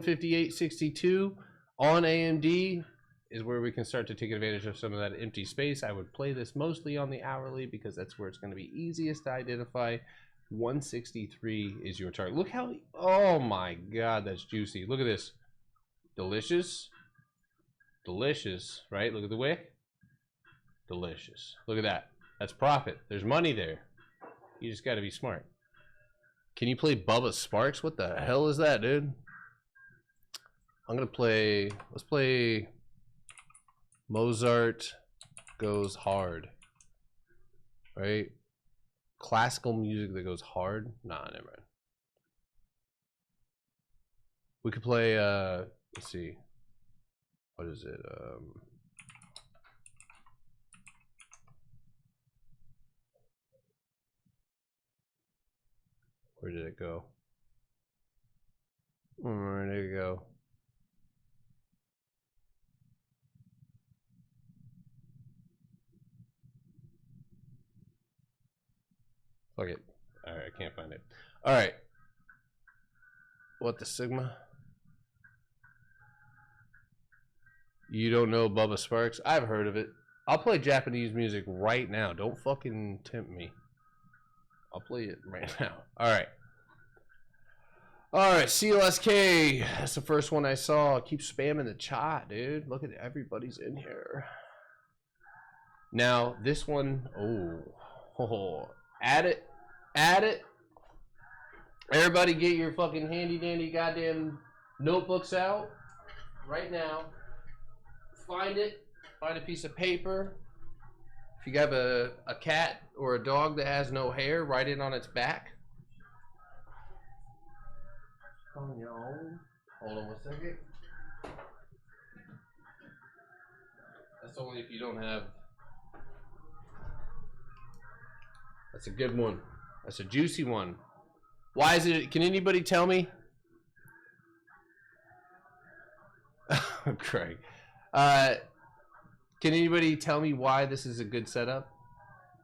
5862 on AMD is where we can start to take advantage of some of that empty space. I would play this mostly on the hourly because that's where it's going to be easiest to identify. 163 is your target. Look how, oh my god, that's juicy. Look at this. Delicious. Delicious, right? Look at the wick. Delicious. Look at that. That's profit. There's money there. You just got to be smart. Can you play Bubba Sparks? What the hell is that, dude? I'm going to play, let's play Mozart Goes Hard. Right? Classical music that goes hard? Nah, never mind. We could play, let's see. What is it? Where did it go? There you go. Fuck it. Alright, I can't find it. Alright. What the Sigma? You don't know Bubba Sparks? I've heard of it. I'll play Japanese music right now. Don't fucking tempt me. I'll play it right now. Alright. Alright, CLSK. That's the first one I saw. Keep spamming the chat, dude. Look at everybody's in here. Now, this one, oh, add it. Add it. Everybody get your fucking handy dandy goddamn notebooks out right now. Find it. Find a piece of paper. If you have a cat or a dog that has no hair, write it on its back. Hold on 1 second. That's only if you don't have. That's a good one. That's a juicy one. Why is it? Can anybody tell me? Craig. Can anybody tell me why this is a good setup?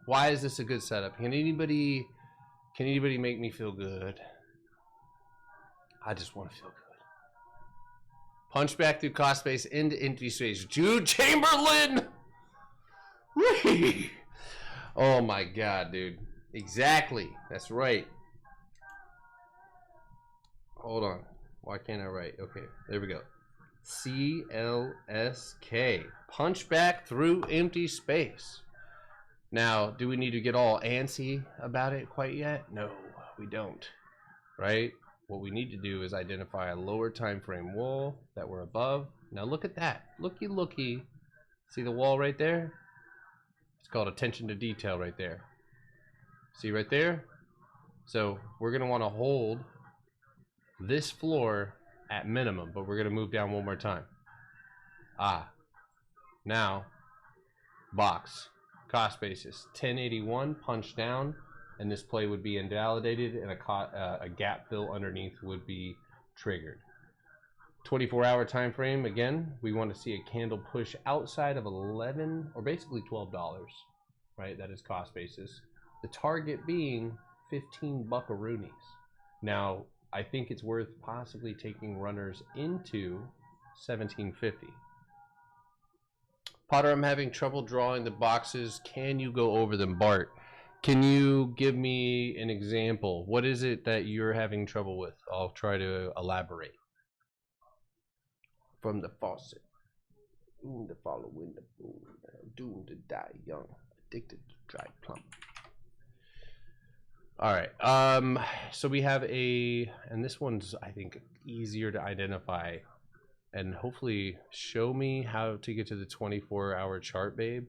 Why is this a good setup? Can anybody make me feel good? I just want to feel good. Punch back through cost space into empty space. Jude Chamberlain! Whee! Oh my god, dude. Exactly. That's right. Hold on. Why can't I write? Okay, there we go. CLSK. Punch back through empty space. Now, do we need to get all antsy about it quite yet? No, we don't. Right? What we need to do is identify a lower time frame wall that we're above. Now look at that. Looky, looky. See the wall right there? It's called attention to detail right there. See right there? So we're going to want to hold this floor at minimum, but we're going to move down one more time. Now, box, cost basis, 1081, punch down, and this play would be invalidated, and a gap fill underneath would be triggered. 24-hour time frame, again, we want to see a candle push outside of 11, or basically $12, right? That is cost basis. The target being 15 buckaroonies. Now, I think it's worth possibly taking runners into 1750. Potter, I'm having trouble drawing the boxes. Can you go over them? Bart, can you give me an example? What is it that you're having trouble with? I'll try to elaborate. From the faucet, to follow in the boom, doomed to die young, addicted to dried plum. All right, so we have and this one's, I think, easier to identify, and hopefully show me how to get to the 24-hour chart, babe.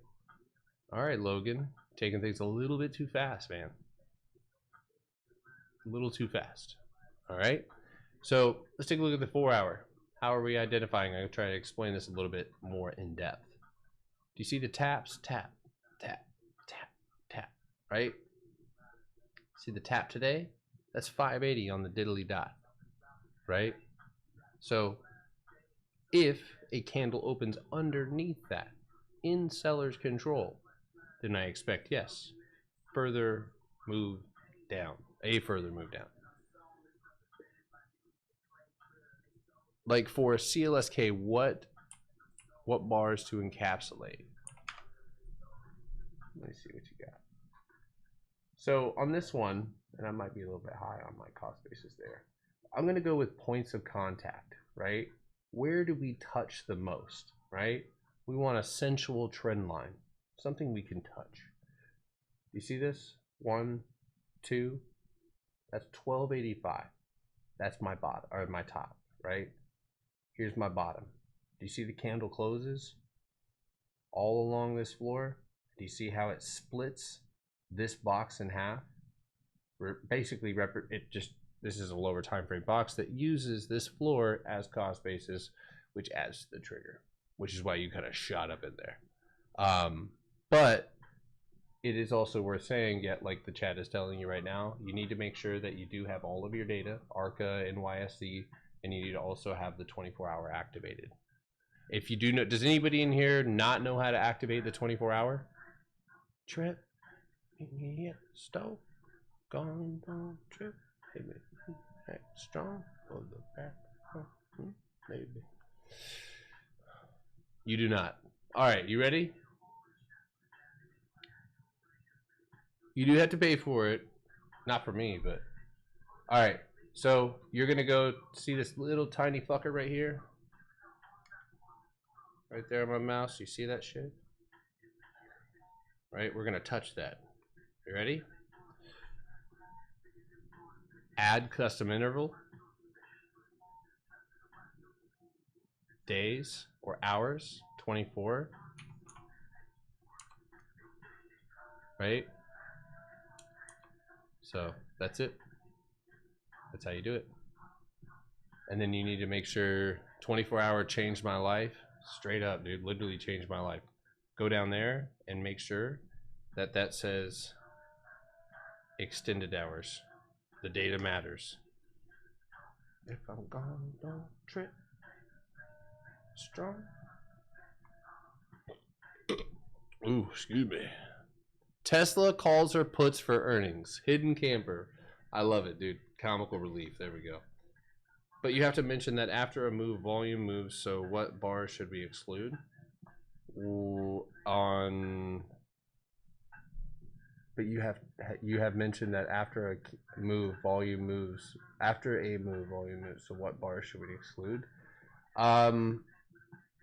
All right, Logan, taking things a little bit too fast, man. A little too fast. All right, so let's take a look at the 4-hour. How are we identifying? I'm going to try to explain this a little bit more in depth. Do you see the taps? Tap, tap, tap, tap, right? See the tap today? That's 580 on the diddly dot, right? So if a candle opens underneath that in seller's control, then I expect, yes, further move down, a further move down. like for CLSK, what bars to encapsulate? Let me see what you got. So on this one, and I might be a little bit high on my cost basis there, I'm going to go with points of contact, right? Where do we touch the most, right? We want a sensual trend line, something we can touch. You see this? 1, 2, that's 1285. That's my bottom, or my top, right? Here's my bottom. Do you see the candle closes all along this floor? Do you see how it splits this box in half? Basically, this is a lower time frame box that uses this floor as cost basis, which adds to the trigger, which is why you kind of shot up in there. But it is also worth saying, yet like the chat is telling you right now, you need to make sure that you do have all of your data, ARCA, NYSE, and you need to also have the 24-hour activated. If you do know, does anybody in here not know how to activate the 24-hour? Trip, yeah, stove, gone, trip, strong, or the back, maybe. You do not. All right, you ready? You do have to pay for it. Not for me, but... Alright, so you're going to go see this little tiny fucker right here? Right there on my mouse. You see that shit? Right, we're going to touch that. You ready? Add custom interval. Days or hours. 24. Right? So that's it. That's how you do it. And then you need to make sure 24-hour changed my life. Straight up, dude. Literally changed my life. Go down there and make sure that that says extended hours. The data matters. If I'm gone, don't trip. Strong. Ooh, excuse me. Tesla calls or puts for earnings. Hidden camper. I love it, dude. Comical relief. There we go. But you have to mention that after a move, volume moves. So what bars should we exclude? But you have mentioned that after a move, volume moves. After a move, volume moves. So what bars should we exclude?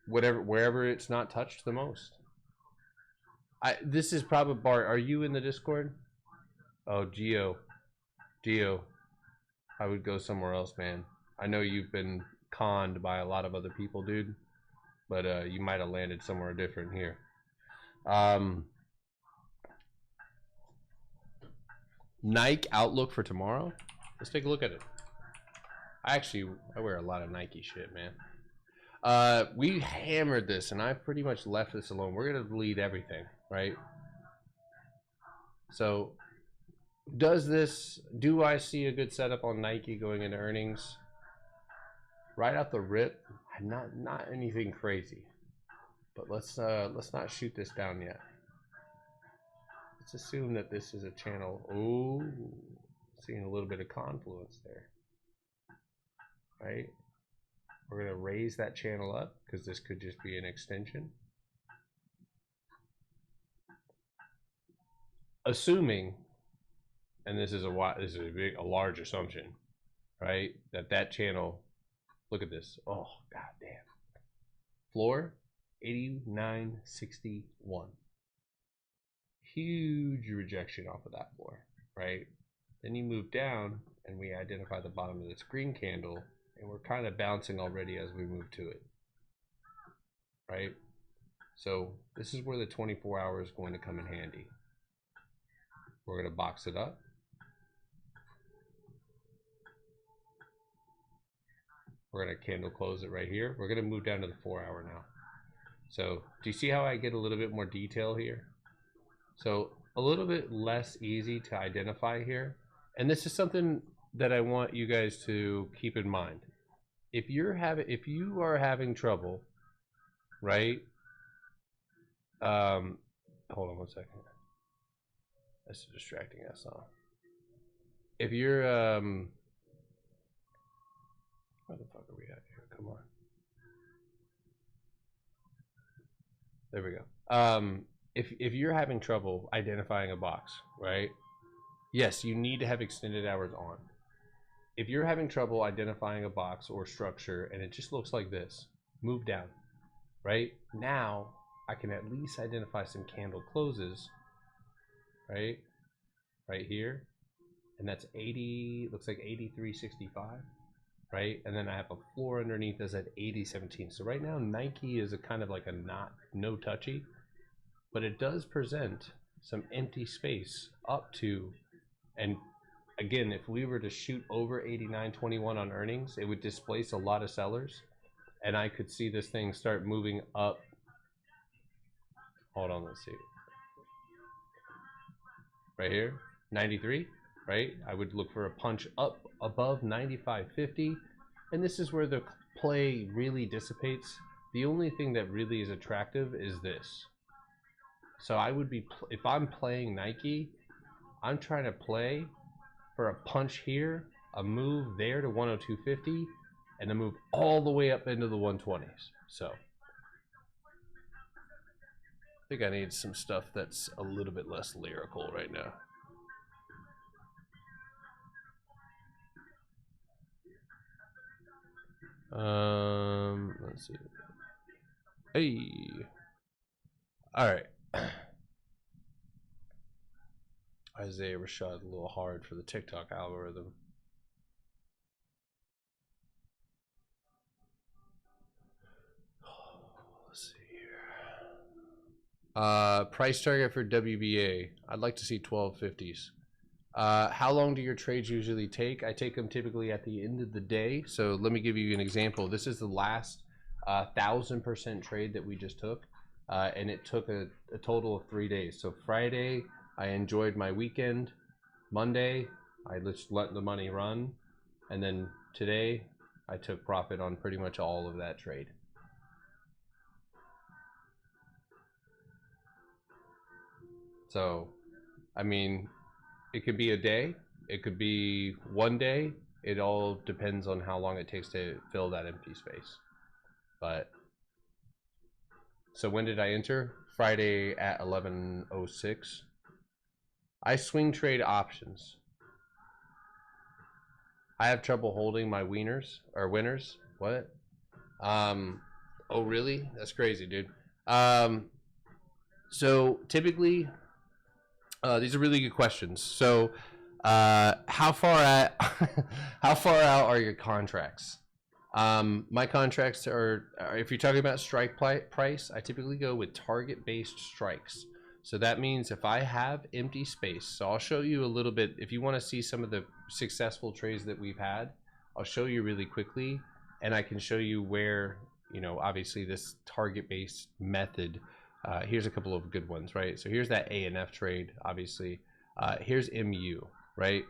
Wherever it's not touched the most. This is probably Bart. Are you in the Discord? Oh, Geo. I would go somewhere else, man. I know you've been conned by a lot of other people, dude. But you might have landed somewhere different here. Nike outlook for tomorrow. Let's take a look at it. I wear a lot of Nike shit, man. We hammered this, and I pretty much left this alone. We're gonna delete everything, right? So, do I see a good setup on Nike going into earnings? Right out the rip, not anything crazy. But let's not shoot this down yet. Let's assume that this is a channel. Oh, seeing a little bit of confluence there, right? We're going to raise that channel up because this could just be an extension. Assuming, and this is a large assumption, right? That channel, look at this. Oh, god damn. Floor 89.61. Huge rejection off of that floor, right? Then you move down and we identify the bottom of this green candle, and we're kind of bouncing already as we move to it, right? So this is where the 24-hour is going to come in handy. We're going to box it up. We're going to candle close it right here. We're going to move down to the 4-hour now. So do you see how I get a little bit more detail here? So a little bit less easy to identify here. And this is something that I want you guys to keep in mind. If you are having trouble, right? Hold on one second. That's distracting us all. If you're where the fuck are we at here? Come on. There we go. If you're having trouble identifying a box, right? Yes, you need to have extended hours on. If you're having trouble identifying a box or structure and it just looks like this, move down, right? Now I can at least identify some candle closes, right? Right here. And that's 80, looks like 83.65, right? And then I have a floor underneath that's at 80.17. So right now Nike is a kind of like a no touchy, but it does present some empty space up to, and again, if we were to shoot over 89.21 on earnings, it would displace a lot of sellers, and I could see this thing start moving up. Hold on, let's see. Right here, 93, right? I would look for a punch up above 95.50, and this is where the play really dissipates. The only thing that really is attractive is this. So I would be, if I'm playing Nike, I'm trying to play for a punch here, a move there to 102.50, and a move all the way up into the 120s. So I think I need some stuff that's a little bit less lyrical right now. Let's see. Hey. All right. Isaiah Rashad a little hard for the TikTok algorithm. Let's see here. Price target for WBA. I'd like to see 1250s. How long do your trades usually take? I take them typically at the end of the day. So let me give you an example. This is the last 1,000% trade that we just took. And it took a total of 3 days. So Friday, I enjoyed my weekend. Monday, I just let the money run. And then today, I took profit on pretty much all of that trade. So, I mean, it could be a day. It could be 1 day. It all depends on how long it takes to fill that empty space. But, so when did I enter? Friday at 11:06. I swing trade options. I have trouble holding my winners. What? Oh really? That's crazy, dude. So typically, these are really good questions. So, how far out are your contracts? My contracts are, if you're talking about strike price, I typically go with target-based strikes. So that means if I have empty space, so I'll show you a little bit, if you want to see some of the successful trades that we've had, I'll show you really quickly, and I can show you where, you know, obviously this target-based method, here's a couple of good ones, right? So here's that A and F trade, obviously. Here's MU, right?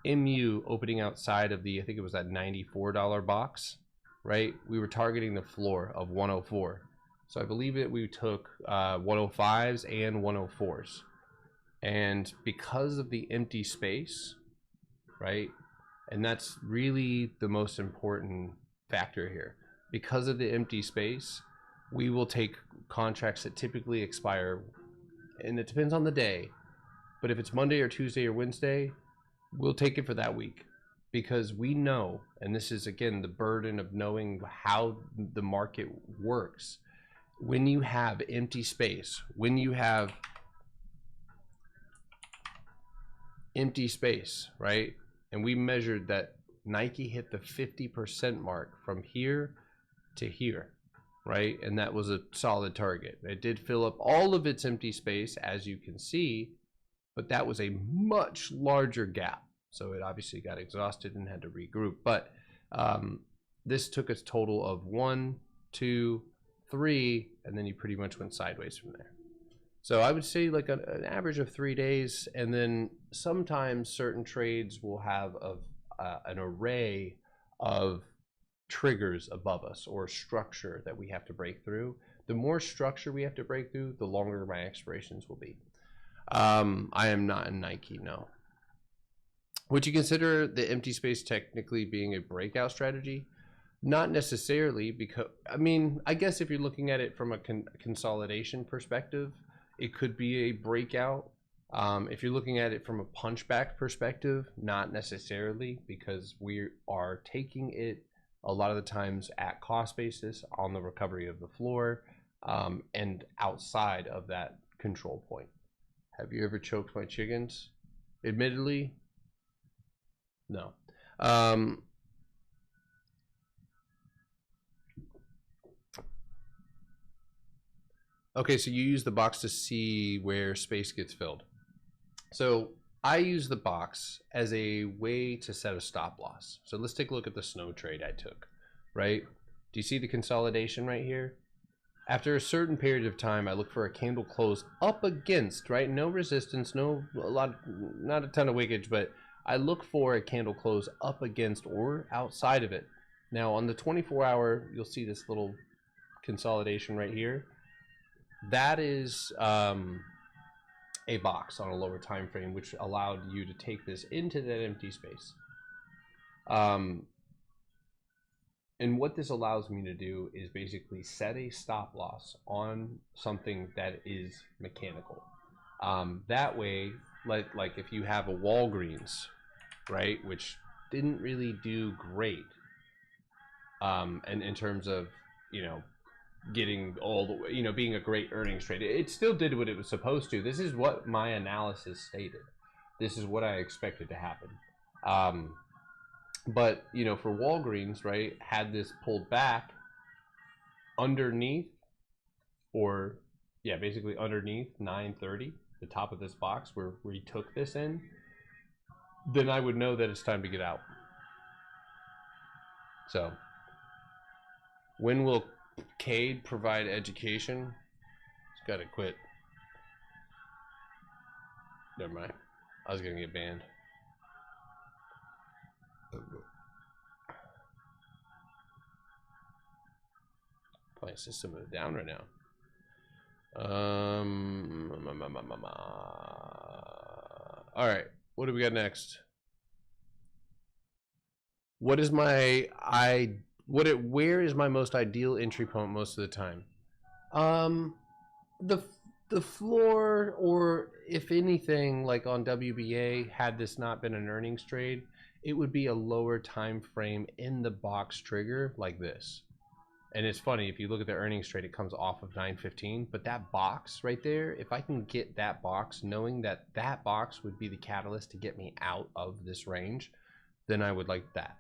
MU opening outside of the, I think it was that $94 box, right? We were targeting the floor of 104. So I believe that we took 105s and 104s. And because of the empty space, right? And that's really the most important factor here. Because of the empty space, we will take contracts that typically expire, and it depends on the day. But if it's Monday or Tuesday or Wednesday, we'll take it for that week. Because we know, and this is again the burden of knowing how the market works. When you have empty space, right? And we measured that Nike hit the 50% mark from here to here, right? And that was a solid target. It did fill up all of its empty space, as you can see, but that was a much larger gap. So it obviously got exhausted and had to regroup. But this took a total of 1, 2, 3, and then you pretty much went sideways from there. So I would say like an average of 3 days, and then sometimes certain trades will have an array of triggers above us or structure that we have to break through. The more structure we have to break through, the longer my expirations will be. I am not in Nike, no. Would you consider the empty space technically being a breakout strategy? Not necessarily, because I mean, I guess if you're looking at it from a consolidation perspective, it could be a breakout. If you're looking at it from a punchback perspective, not necessarily, because we are taking it a lot of the times at cost basis on the recovery of the floor, and outside of that control point. Have you ever choked my chickens? Admittedly, no. Okay, so you use the box to see where space gets filled. So I use the box as a way to set a stop loss. So let's take a look at the snow trade I took, right? Do you see the consolidation right here? After a certain period of time, I look for a candle close up against, right? No resistance, not a ton of wickage, but I look for a candle close up against or outside of it. Now on the 24-hour, you'll see this little consolidation right here. That is a box on a lower time frame, which allowed you to take this into that empty space. And what this allows me to do is basically set a stop loss on something that is mechanical. That way, like if you have a Walgreens, right, which didn't really do great, and in terms of, getting all the way, being a great earnings trade. It still did what it was supposed to. This is what my analysis stated. This is what I expected to happen. But, for Walgreens, right, had this pulled back underneath, or, yeah, basically underneath 930, the top of this box where we took this in, then I would know that it's time to get out. So, when will Cade provide education? He's got to quit. Never mind. I was gonna get banned. Playing system is down right now. All right. What do we got next? What is my where is my most ideal entry point most of the time? The floor, or if anything, like on WBA, had this not been an earnings trade, it would be a lower time frame in the box trigger like this. And it's funny, if you look at the earnings trade, it comes off of 915, but that box right there, if I can get that box, knowing that that box would be the catalyst to get me out of this range, then I would like that.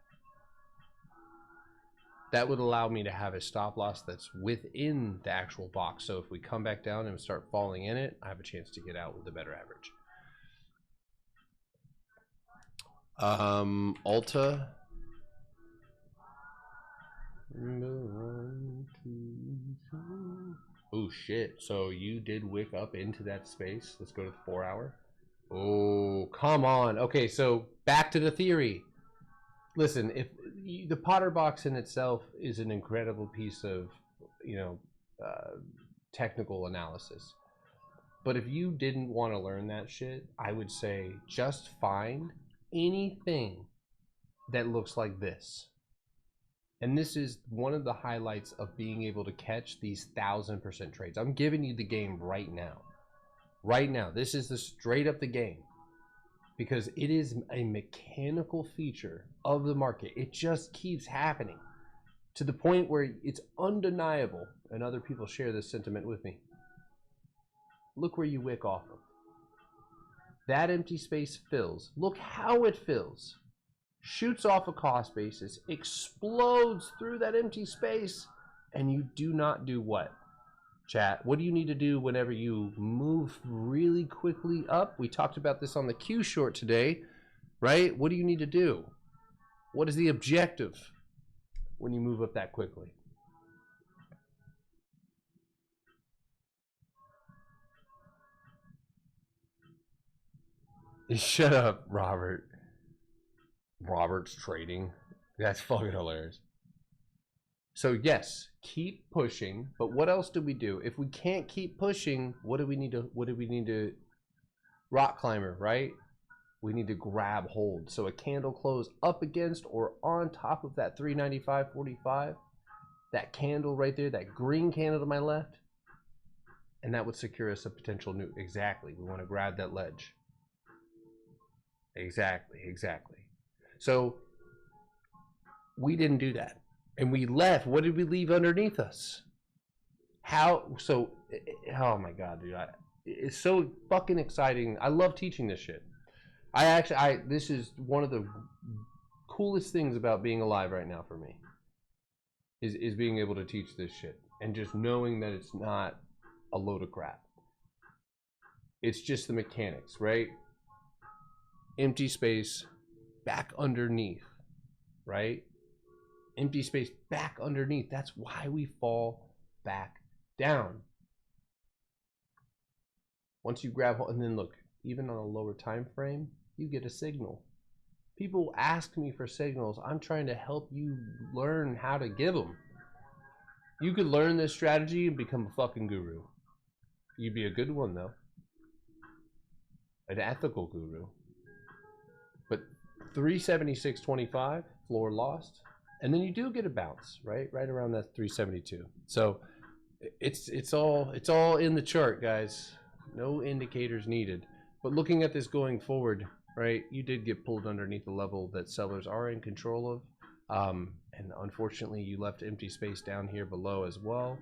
That would allow me to have a stop loss that's within the actual box. So if we come back down and start falling in it, I have a chance to get out with a better average. Alta. Oh shit. So you did wick up into that space. Let's go to the 4-hour. Oh, come on. Okay, so back to the theory. Listen, if the Potter box in itself is an incredible piece of, technical analysis, but if you didn't want to learn that shit, I would say just find anything that looks like this. And this is one of the highlights of being able to catch these 1000% trades. I'm giving you the game right now. Right now, this is the straight up the game. Because it is a mechanical feature of the market. It just keeps happening to the point where it's undeniable, and other people share this sentiment with me. Look where you wick off of. That empty space fills. Look how it fills. Shoots off a cost basis, explodes through that empty space, and you do not do what? Chat, what do you need to do whenever you move really quickly up? We talked about this on the Q short today, right? What do you need to do? What is the objective when you move up that quickly? Shut up, Robert. Robert's trading. That's fucking hilarious. So yes, keep pushing, but what else do we do? If we can't keep pushing, what do we need to rock climber, right? we need to grab hold. So a candle close up against or on top of that 395.45, that candle right there, that green candle to my left, and that would secure us a potential new. Exactly. We want to grab that ledge. Exactly. So we didn't do that. And we left. What did we leave underneath us? How? So, oh my God, dude. It's so fucking exciting. I love teaching this shit. This is one of the coolest things about being alive right now for me. Is being able to teach this shit. And just knowing that it's not a load of crap. It's just the mechanics, right? Empty space back underneath, right? Empty space back underneath. That's why we fall back down. Once you grab, and then look, even on a lower time frame, you get a signal. People ask me for signals. I'm trying to help you learn how to give them. You could learn this strategy and become a fucking guru. You'd be a good one though. An ethical guru. But 376.25, floor lost. And then you do get a bounce, right? Right around that 372. So it's all in the chart, guys. No indicators needed. But looking at this going forward, right? You did get pulled underneath the level that sellers are in control of. And unfortunately, you left empty space down here below as well.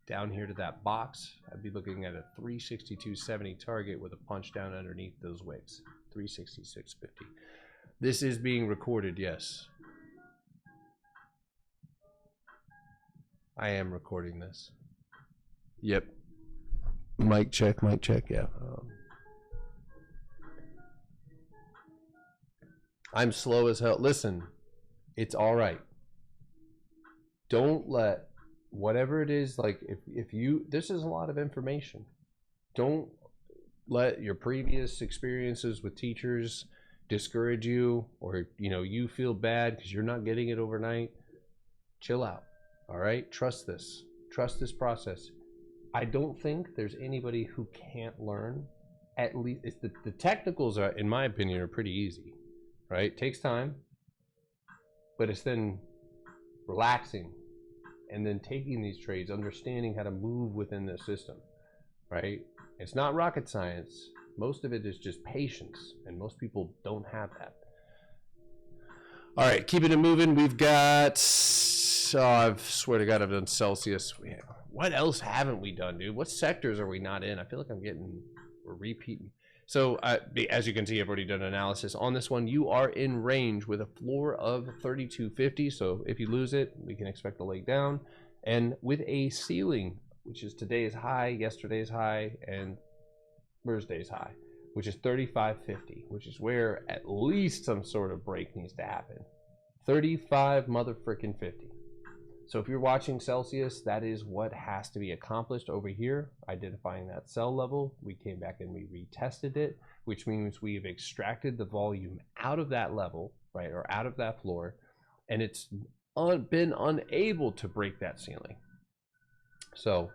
Down here to that box, I'd be looking at a 362.70 target with a punch down underneath those wicks. 366.50. This is being recorded, yes. I am recording this. Yep. Mic check, yeah. I'm slow as hell. Listen, it's all right. Don't let whatever it is, like if you, this is a lot of information. Don't let your previous experiences with teachers discourage you, or you feel bad because you're not getting it overnight. Chill out. All right, trust this process. I don't think there's anybody who can't learn. At least it's the technicals are, in my opinion, are pretty easy, right? It takes time, but it's then relaxing and then taking these trades, understanding how to move within the system, right? It's not rocket science. Most of it is just patience, and most people don't have that. All right, keeping it moving. We've got, I swear to God, I've done Celsius. What else haven't we done, dude? What sectors are we not in? I feel like we're repeating. So as you can see, I've already done analysis on this one. You are in range with a floor of 32.50. So if you lose it, we can expect a leg down. And with a ceiling, which is today's high, yesterday's high, and Thursday's high, which is 35.50, which is where at least some sort of break needs to happen. 35 motherfucking 50. So if you're watching Celsius, that is what has to be accomplished over here, identifying that sell level. We came back and we retested it, which means we've extracted the volume out of that level, right, or out of that floor, and it's been unable to break that ceiling. So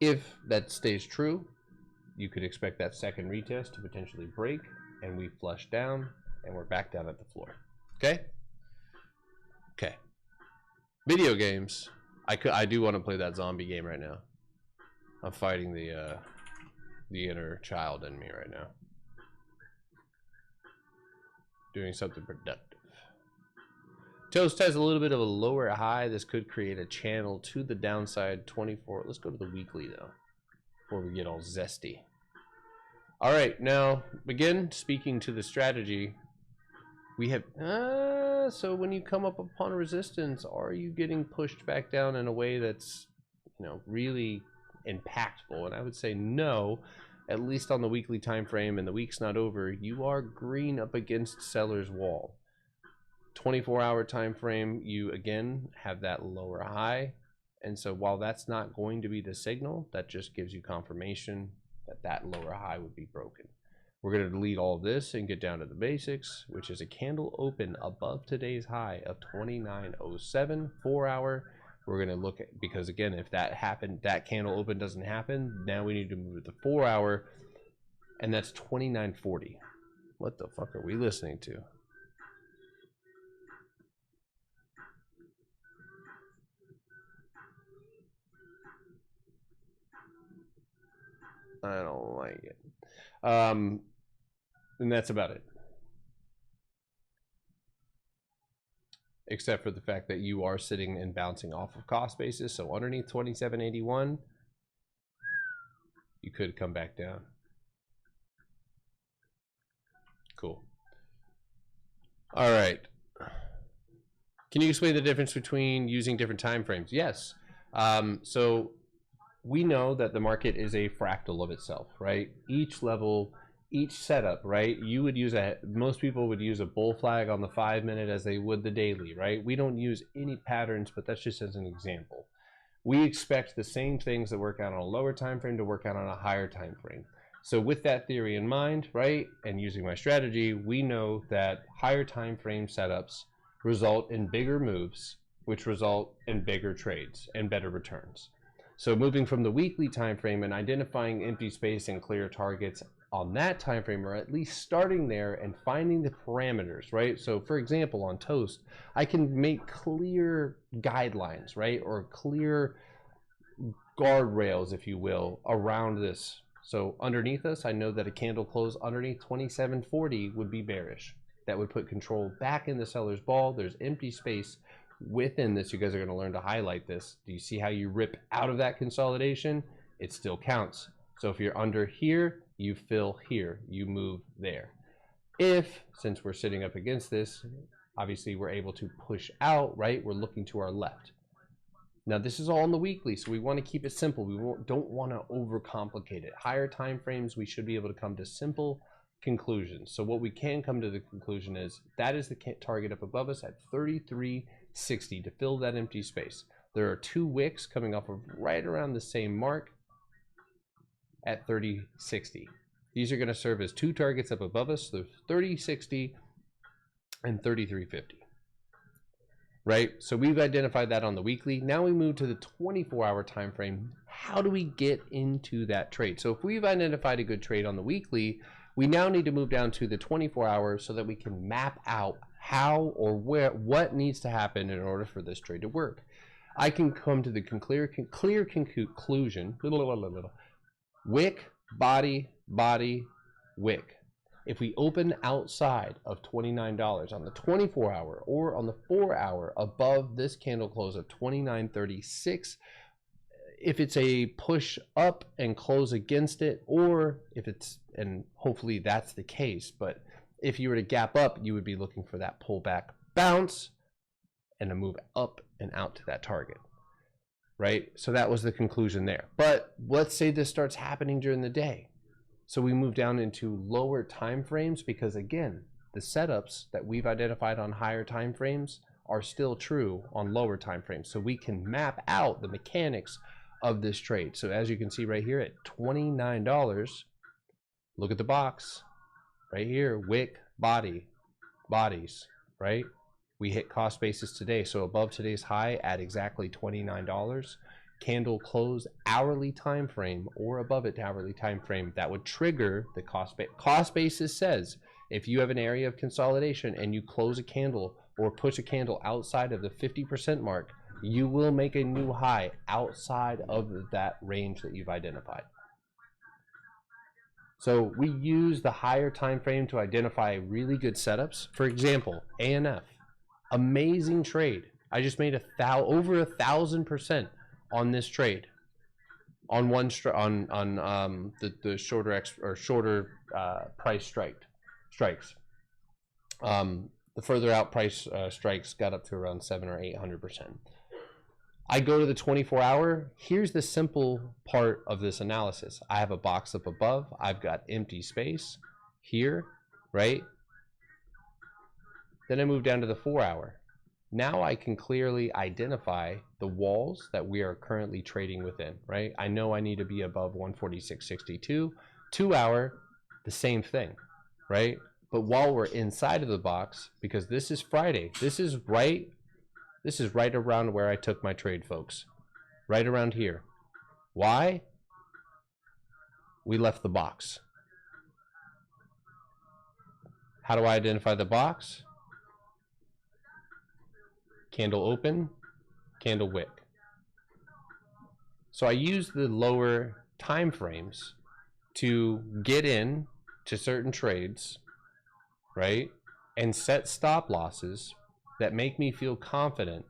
if that stays true, you could expect that second retest to potentially break, and we flush down, and we're back down at the floor. Okay? Okay. Video games. I do want to play that zombie game right now. I'm fighting the inner child in me right now. Doing something productive. Toast has a little bit of a lower high. This could create a channel to the downside. 24. Let's go to the weekly though, before we get all zesty. All right, now again, speaking to the strategy, we have so when you come up upon resistance, are you getting pushed back down in a way that's really impactful? And I would say no, at least on the weekly time frame, and the week's not over. You are green up against seller's wall. 24-hour time frame, you again have that lower high, and so while that's not going to be the signal, that just gives you confirmation that that lower high would be broken. We're going to delete all of this and get down to the basics, which is a candle open above today's high of 29.07, 4-hour. We're going to look at, because again, if that happened, that candle open doesn't happen, now we need to move to the 4-hour. and that's 29.40. What the fuck are we listening to? I don't like it. And that's about it. Except for the fact that you are sitting and bouncing off of cost basis. So underneath 27.81, you could come back down. Cool. All right. Can you explain the difference between using different time frames? Yes. So we know that the market is a fractal of itself, right? Each level, each setup, right? You would use most people would use a bull flag on the 5 minute as they would the daily, right? We don't use any patterns, but that's just as an example. We expect the same things that work out on a lower time frame to work out on a higher time frame. So with that theory in mind, right, and using my strategy, we know that higher time frame setups result in bigger moves, which result in bigger trades and better returns. So moving from the weekly time frame and identifying empty space and clear targets on that time frame, or at least starting there and finding the parameters, right? So for example, on Toast, I can make clear guidelines, right, or clear guardrails, if you will, around this. So underneath us, I know that a candle close underneath 27.40 would be bearish. That would put control back in the seller's ball. There's empty space within this. You guys are going to learn to highlight this. Do you see how you rip out of that consolidation? It still counts. So if you're under here, you fill here, you move there. If, since we're sitting up against this, obviously we're able to push out, right? We're looking to our left. Now this is all on the weekly, so we want to keep it simple. We don't want to overcomplicate it. Higher time frames, we should be able to come to simple conclusions. So what we can come to the conclusion is that is the target up above us at 33.60 to fill that empty space. There are two wicks coming off of right around the same mark at 30.60. These are going to serve as two targets up above us. So 30.60 and 33.50. Right? So we've identified that on the weekly. Now we move to the 24-hour time frame. How do we get into that trade? So if we've identified a good trade on the weekly, we now need to move down to the 24 hours so that we can map out how or what needs to happen in order for this trade to work. I can come to the clear conclusion. Wick, body, body, wick. If we open outside of $29 on the 24 hour or on the 4 hour above this candle close of 29.36, if it's a push up and close against it, or if it's, and hopefully that's the case, but if you were to gap up, you would be looking for that pullback bounce and a move up and out to that target, right? So that was the conclusion there. But let's say this starts happening during the day. So we move down into lower time frames because, again, the setups that we've identified on higher time frames are still true on lower time frames. So we can map out the mechanics of this trade. So as you can see right here at $29, look at the box right here, wick, body, bodies, right? We hit cost basis today. So above today's high at exactly $29. Candle close hourly time frame or above it hourly time frame, that would trigger the cost basis. Says if you have an area of consolidation and you close a candle or push a candle outside of the 50% mark, you will make a new high outside of that range that you've identified. So we use the higher time frame to identify really good setups. For example, ANF, amazing trade. I just made over 1,000% on this trade, on one the shorter price strikes. The further out price strikes got up to around 700 or 800%. I go to the 24-hour. Here's the simple part of this analysis. I have a box up above. I've got empty space here, right? Then I move down to the 4-hour. Now I can clearly identify the walls that we are currently trading within, right? I know I need to be above 146.62. 2-hour, the same thing, right? But while we're inside of the box, because this is Friday, this is right around where I took my trade, folks. Right around here. Why? We left the box. How do I identify the box? Candle open, candle wick. So I use the lower time frames to get in to certain trades, right? And set stop losses that make me feel confident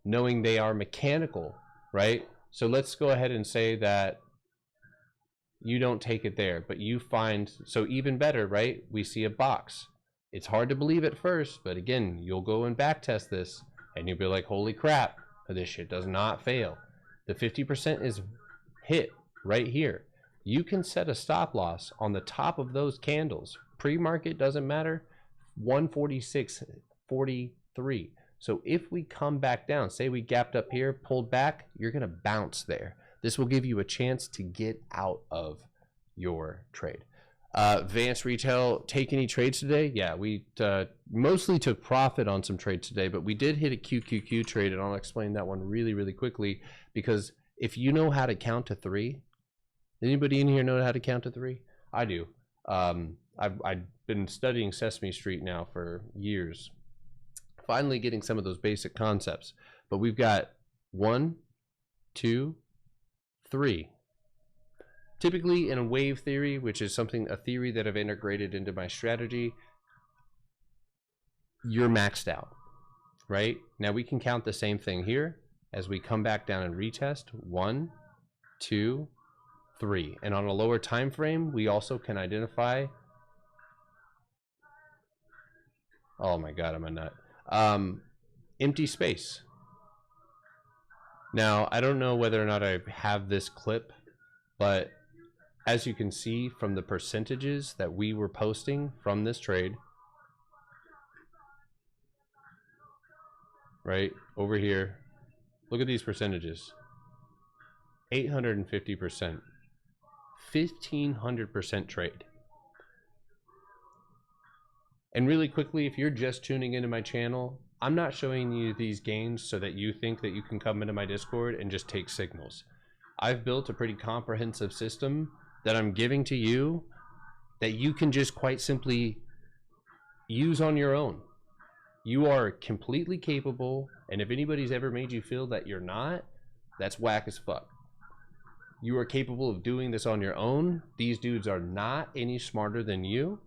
knowing they are mechanical, right? So let's go ahead and say that you don't take it there, but you find, so even better, right? We see a box. It's hard to believe at first, but again, you'll go and back test this and you'll be like, holy crap, this shit does not fail. The 50% is hit right here. You can set a stop loss on the top of those candles. Pre-market doesn't matter. 146.43. So if we come back down, say we gapped up here, pulled back, you're going to bounce there. This will give you a chance to get out of your trade. Advanced Retail, take any trades today? Yeah, we mostly took profit on some trades today, but we did hit a QQQ trade, and I'll explain that one really, really quickly, because if you know how to count to 3, anybody in here know how to count to 3? I do. I've been studying Sesame Street now for years. Finally getting some of those basic concepts. But we've got 1, 2, 3. Typically in a wave theory, which is a theory that I've integrated into my strategy, you're maxed out, right? Now we can count the same thing here as we come back down and retest. 1, 2, 3. And on a lower time frame, we also can identify, oh my God, I'm a nut. Empty space. Now, I don't know whether or not I have this clip, but as you can see from the percentages that we were posting from this trade, right over here, look at these percentages. 850%, 1500% trade. And really quickly, if you're just tuning into my channel, I'm not showing you these gains so that you think that you can come into my Discord and just take signals. I've built a pretty comprehensive system that I'm giving to you that you can just quite simply use on your own. You are completely capable, and if anybody's ever made you feel that you're not, that's whack as fuck. You are capable of doing this on your own. These dudes are not any smarter than you.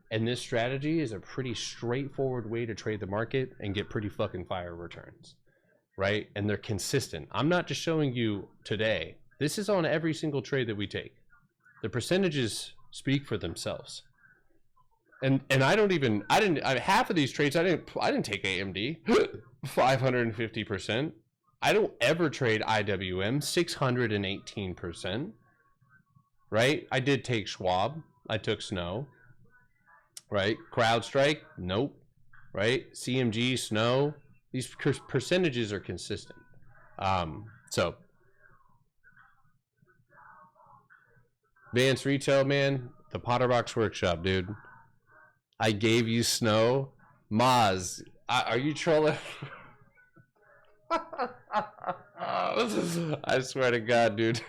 And this strategy is a pretty straightforward way to trade the market and get pretty fucking fire returns, right? And they're consistent. I'm not just showing you today. This is on every single trade that we take. The percentages speak for themselves. And half of these trades I didn't take AMD 550%. I don't ever trade IWM 618%. Right? I did take Schwab. I took Snow. Right? CrowdStrike, nope. Right? CMG, Snow. These percentages are consistent. So Advanced Retail, man, the Potterstocks Workshop, dude. I gave you Snow. Maz, are you trolling? I swear to God, dude.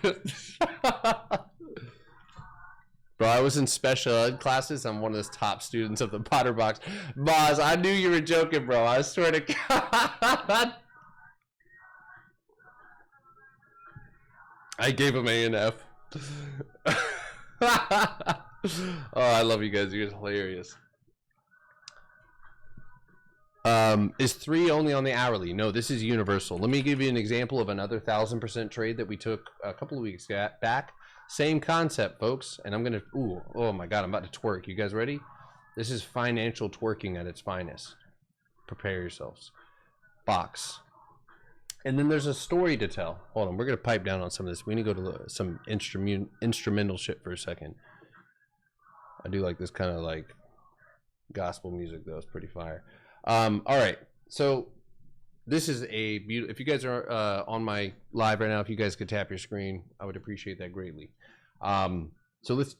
Bro, I was in special ed classes. I'm one of the top students of the Potterstocks. Maz, I knew you were joking, bro. I swear to God. I gave him A and F. Oh, I love you guys. You guys are hilarious. Is 3 only on the hourly? No, this is universal. Let me give you an example of another 1000% trade that we took a couple of weeks back. Same concept, folks. And I'm gonna, oh my God, I'm about to twerk. You guys ready? This is financial twerking at its finest. Prepare yourselves. Box. And then there's a story to tell. Hold on, we're gonna pipe down on some of this. We need to go to some instrumental shit for a second. I do like this kind of like gospel music though. It's pretty fire. All right, so this is a beautiful. If you guys are on my live right now, if you guys could tap your screen, I would appreciate that greatly. So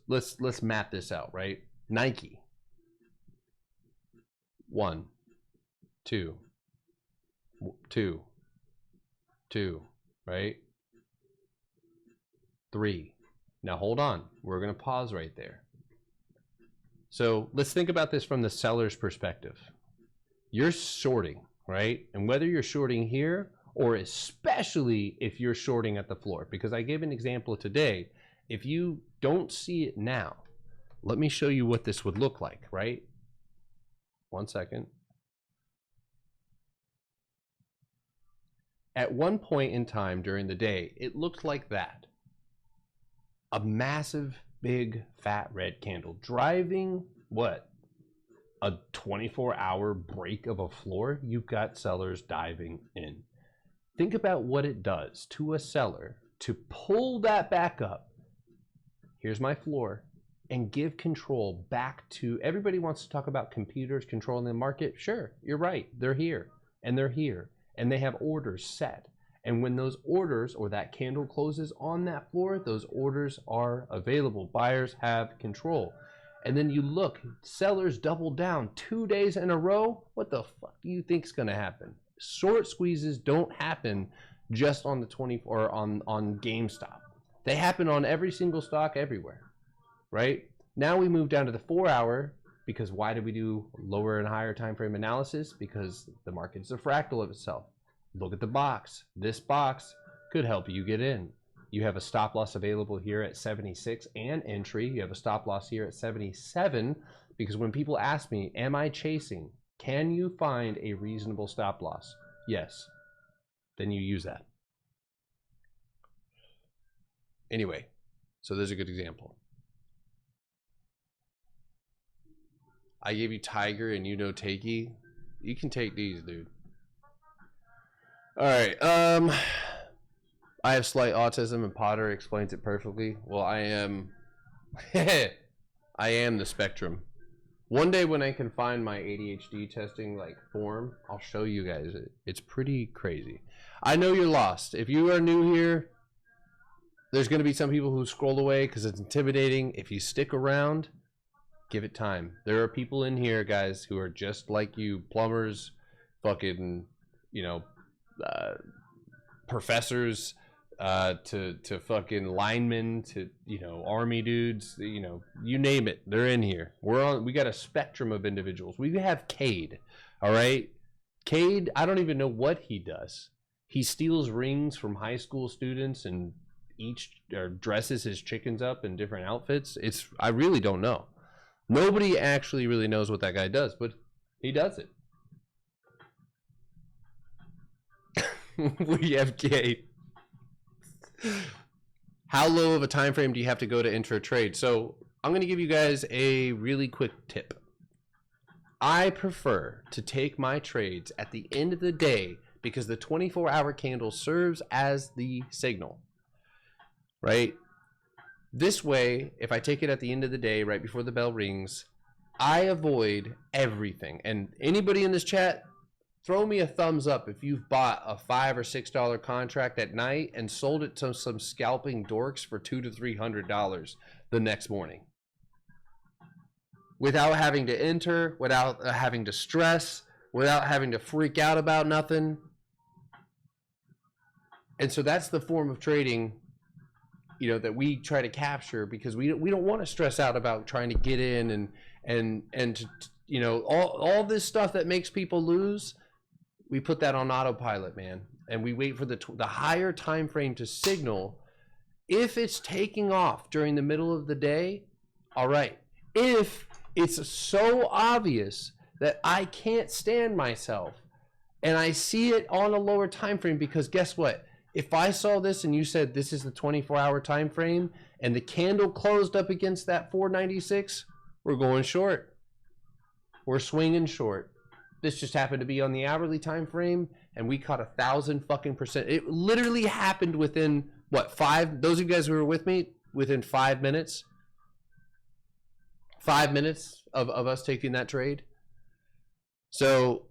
let's map this out, right? Nike. 1, 2, 2, 2, right? 3. Now hold on. We're gonna pause right there. So let's think about this from the seller's perspective. You're shorting, right? And whether you're shorting here or especially if you're shorting at the floor, because I gave an example today. If you don't see it now, let me show you what this would look like, right? 1 second. At one point in time during the day, it looked like that. A massive, big, fat red candle driving what? A 24-hour break of a floor. You've got sellers diving in. Think about what it does to a seller to pull that back up. Here's my floor, and give control back to, everybody wants to talk about computers controlling the market. Sure, you're right. They're here, and they're here, and they have orders set. And when those orders or that candle closes on that floor, those orders are available. Buyers have control. And then you look, sellers double down 2 days in a row. What the fuck do you think is going to happen? Short squeezes don't happen just on the 24 on GameStop. They happen on every single stock everywhere, right? Now we move down to the 4 hour, because why do we do lower and higher time frame analysis? Because the market's a fractal of itself. Look at the box. This box could help you get in. You have a stop loss available here at 76 and entry. You have a stop loss here at 77, because when people ask me, am I chasing? Can you find a reasonable stop loss? Yes. Then you use that. Anyway, so there's a good example. I gave you Tiger and you know Takey. You can take these, dude. All right. I have slight autism, and Potter explains it perfectly. Well, I am I am the spectrum. One day when I can find my ADHD testing like form, I'll show you guys it. It's pretty crazy. I know you're lost. If you are new here, there's going to be some people who scroll away because it's intimidating. If you stick around, give it time. There are people in here, guys, who are just like you, plumbers, fucking, you know, professors, to fucking linemen, to, you know, army dudes, you know, you name it, they're in here. We got a spectrum of individuals. We have Cade, all right? Cade, I don't even know what he does. He steals rings from high school students and dresses his chickens up in different outfits. I really don't know. Nobody actually really knows what that guy does, but he does it. We have Cade. How low of a time frame do you have to go to enter a trade? So I'm going to give you guys a really quick tip. I prefer to take my trades at the end of the day because the 24-hour candle serves as the signal, right? This way, if I take it at the end of the day, right before the bell rings, I avoid everything. And anybody in this chat, throw me a thumbs up if you've bought a $5 or $6 contract at night and sold it to some scalping dorks for $200 to $300 the next morning. Without having to enter, without having to stress, without having to freak out about nothing. And so that's the form of trading, you know, that we try to capture, because we don't want to stress out about trying to get in and to, you know, all this stuff that makes people lose. We put that on autopilot, man, and we wait for the higher time frame to signal. If it's taking off during the middle of the day, all right. If it's so obvious that I can't stand myself and I see it on a lower time frame, because guess what? If I saw this and you said this is the 24-hour time frame and the candle closed up against that 496, we're going short. We're swinging short. This just happened to be on the hourly time frame, and we caught 1,000%. It literally happened within what, 5? Those of you guys who were with me, within 5 minutes. 5 minutes of us taking that trade. So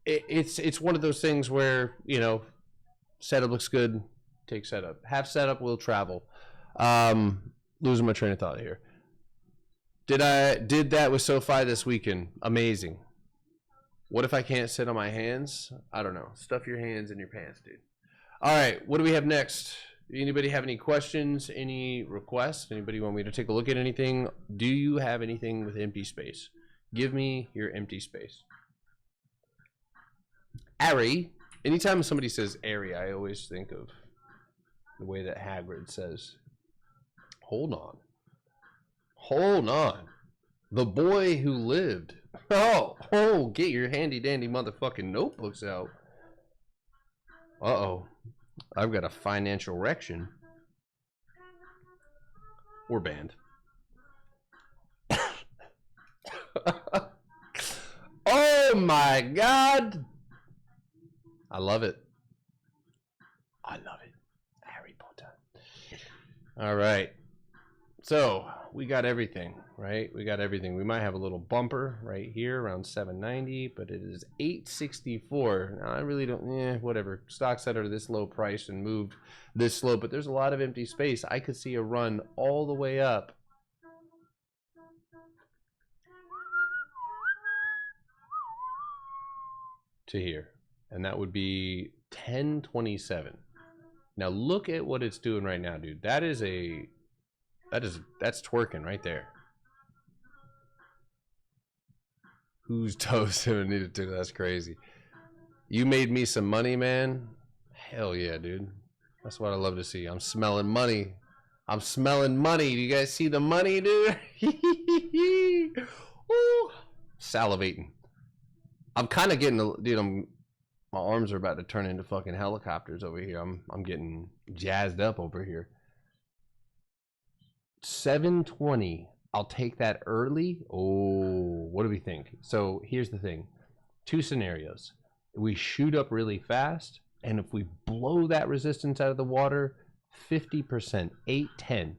it's one of those things where, you know, setup looks good, take setup. Have setup, will travel. Losing my train of thought here. Did that with SoFi this weekend. Amazing. What if I can't sit on my hands? I don't know. Stuff your hands in your pants, dude. All right, what do we have next? Anybody have any questions, any requests? Anybody want me to take a look at anything? Do you have anything with empty space? Give me your empty space. Ari. Anytime somebody says Ari, I always think of the way that Hagrid says, hold on. Hold on. The boy who lived. Oh, get your handy dandy motherfucking notebooks out. Uh-oh. I've got a financial erection. We're banned. Oh my God. I love it. I love it. Harry Potter. All right. So we got everything, right? We got everything. We might have a little bumper right here around 790, but it is 864. Now I really don't, whatever. Stocks that are this low price and moved this slow, but there's a lot of empty space. I could see a run all the way up to here, and that would be 1027. Now look at what it's doing right now, dude. That's twerking right there. Who's toasting needed to? That's crazy. You made me some money, man. Hell yeah, dude. That's what I love to see. I'm smelling money. I'm smelling money. Do you guys see the money, dude? Ooh, salivating. I'm kind of getting, dude. My arms are about to turn into fucking helicopters over here. I'm getting jazzed up over here. 720. I'll take that early. Oh, what do we think? So here's the thing. Two scenarios. We shoot up really fast, and if we blow that resistance out of the water, 50%, 810.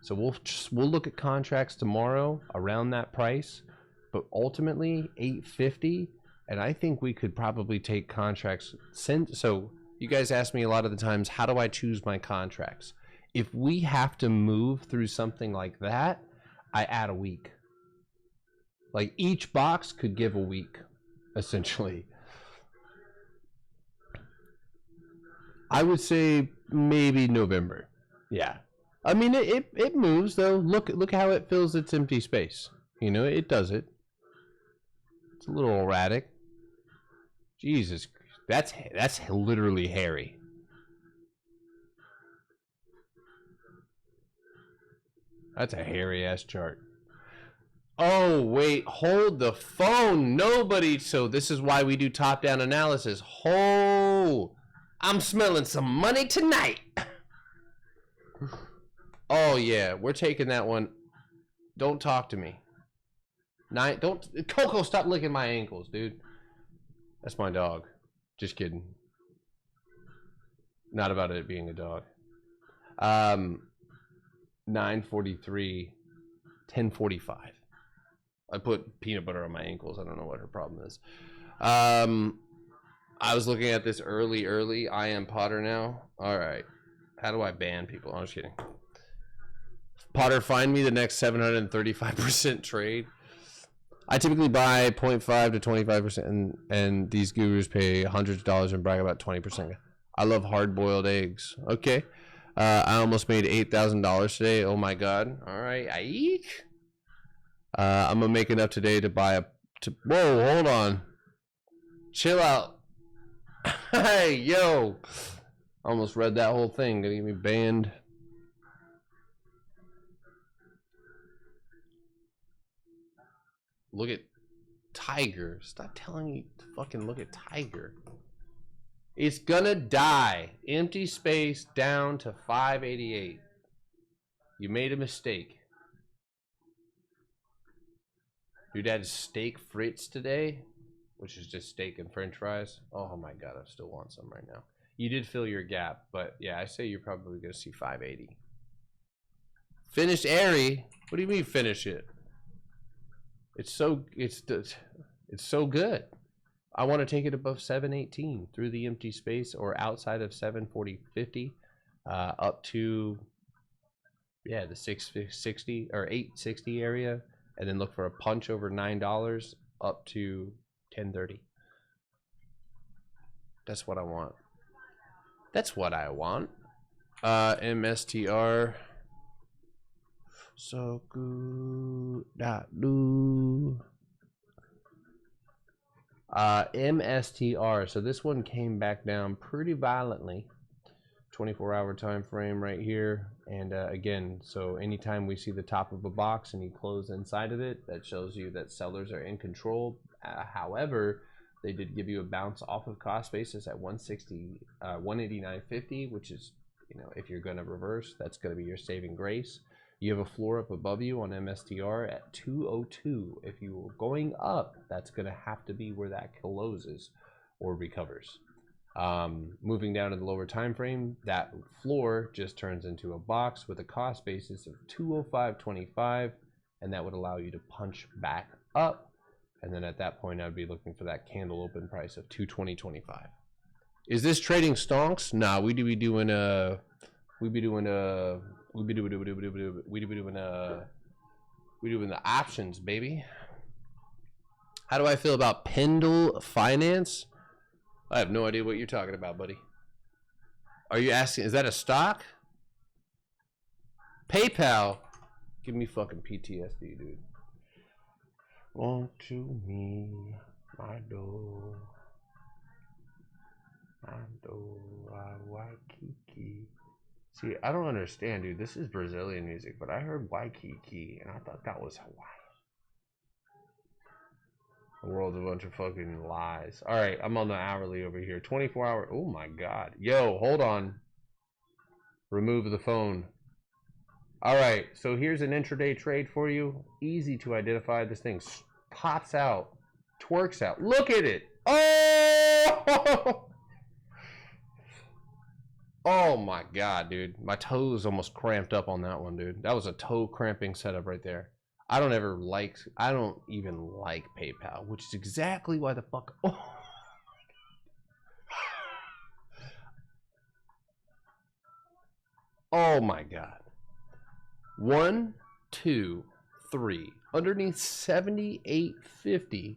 So we'll look at contracts tomorrow around that price, but ultimately 850. And I think we could probably take contracts. So you guys ask me a lot of the times, how do I choose my contracts? If we have to move through something like that, I add a week. Like each box could give a week, essentially. I would say maybe November. Yeah. I mean, it moves though. Look how it fills its empty space. You know, it does it. It's a little erratic. Jesus, that's literally hairy. That's a hairy ass chart. Oh, wait, hold the phone. Nobody. So this is why we do top-down analysis. Oh, I'm smelling some money tonight. Oh yeah, we're taking that one. Don't talk to me. Coco, stop licking my ankles, dude. That's my dog. Just kidding. Not about it being a dog. 943, 1045. I put peanut butter on my ankles. I don't know what her problem is. I was looking at this early. I am Potter now. All right. How do I ban people? I'm just kidding. Potter, find me the next 735% trade. I typically buy 0.5 to 25%, and these gurus pay hundreds of dollars and brag about 20%. I love hard-boiled eggs. Okay. I almost made $8,000 today. Oh, my God. All right. Aik. I'm going to make enough today to buy a... Whoa, hold on. Chill out. Hey, yo. Almost read that whole thing. Gonna get me banned. Look at Tiger. Stop telling me to fucking look at Tiger. It's gonna die. Empty space down to 588. You made a mistake. Your dad steak frites today, which is just steak and french fries. Oh my God, I still want some right now. You did fill your gap, but yeah, I say you're probably gonna see 580. Finish Airy? What do you mean finish it? It's so good. I want to take it above 718 through the empty space or outside of 740.50 up to the 660 or 860 area, and then look for a punch over $9 up to 1030. That's what I want. That's what I want. MSTR. So good. MSTR. So this one came back down pretty violently. 24-hour time frame right here. And again, so anytime we see the top of a box and you close inside of it, that shows you that sellers are in control. However, they did give you a bounce off of cost basis at 189.50, which is, you know, if you're going to reverse, that's going to be your saving grace. You have a floor up above you on MSTR at 202. If you were going up, that's going to have to be where that closes or recovers. Moving down to the lower time frame, that floor just turns into a box with a cost basis of 205.25, and that would allow you to punch back up. And then at that point, I'd be looking for that candle open price of 220.25. Is this trading stonks? Nah, we be doing the options, baby. How do I feel about Pendle Finance? I have no idea what you're talking about, buddy. Are you asking, is that a stock? PayPal? Give me fucking PTSD, dude. Won't you me, my door. My door, Waikiki. See, I don't understand, dude. This is Brazilian music, but I heard Waikiki, and I thought that was Hawaii. The world's a bunch of fucking lies. All right, I'm on the hourly over here. 24-hour. Oh, my God. Yo, hold on. Remove the phone. All right, so here's an intraday trade for you. Easy to identify. This thing pops out, twerks out. Look at it. Oh! Oh my God, dude. My toes almost cramped up on that one, dude. That was a toe cramping setup right there. I don't even like PayPal, which is exactly why the fuck. Oh my God. 1, 2, 3. Underneath 78.50,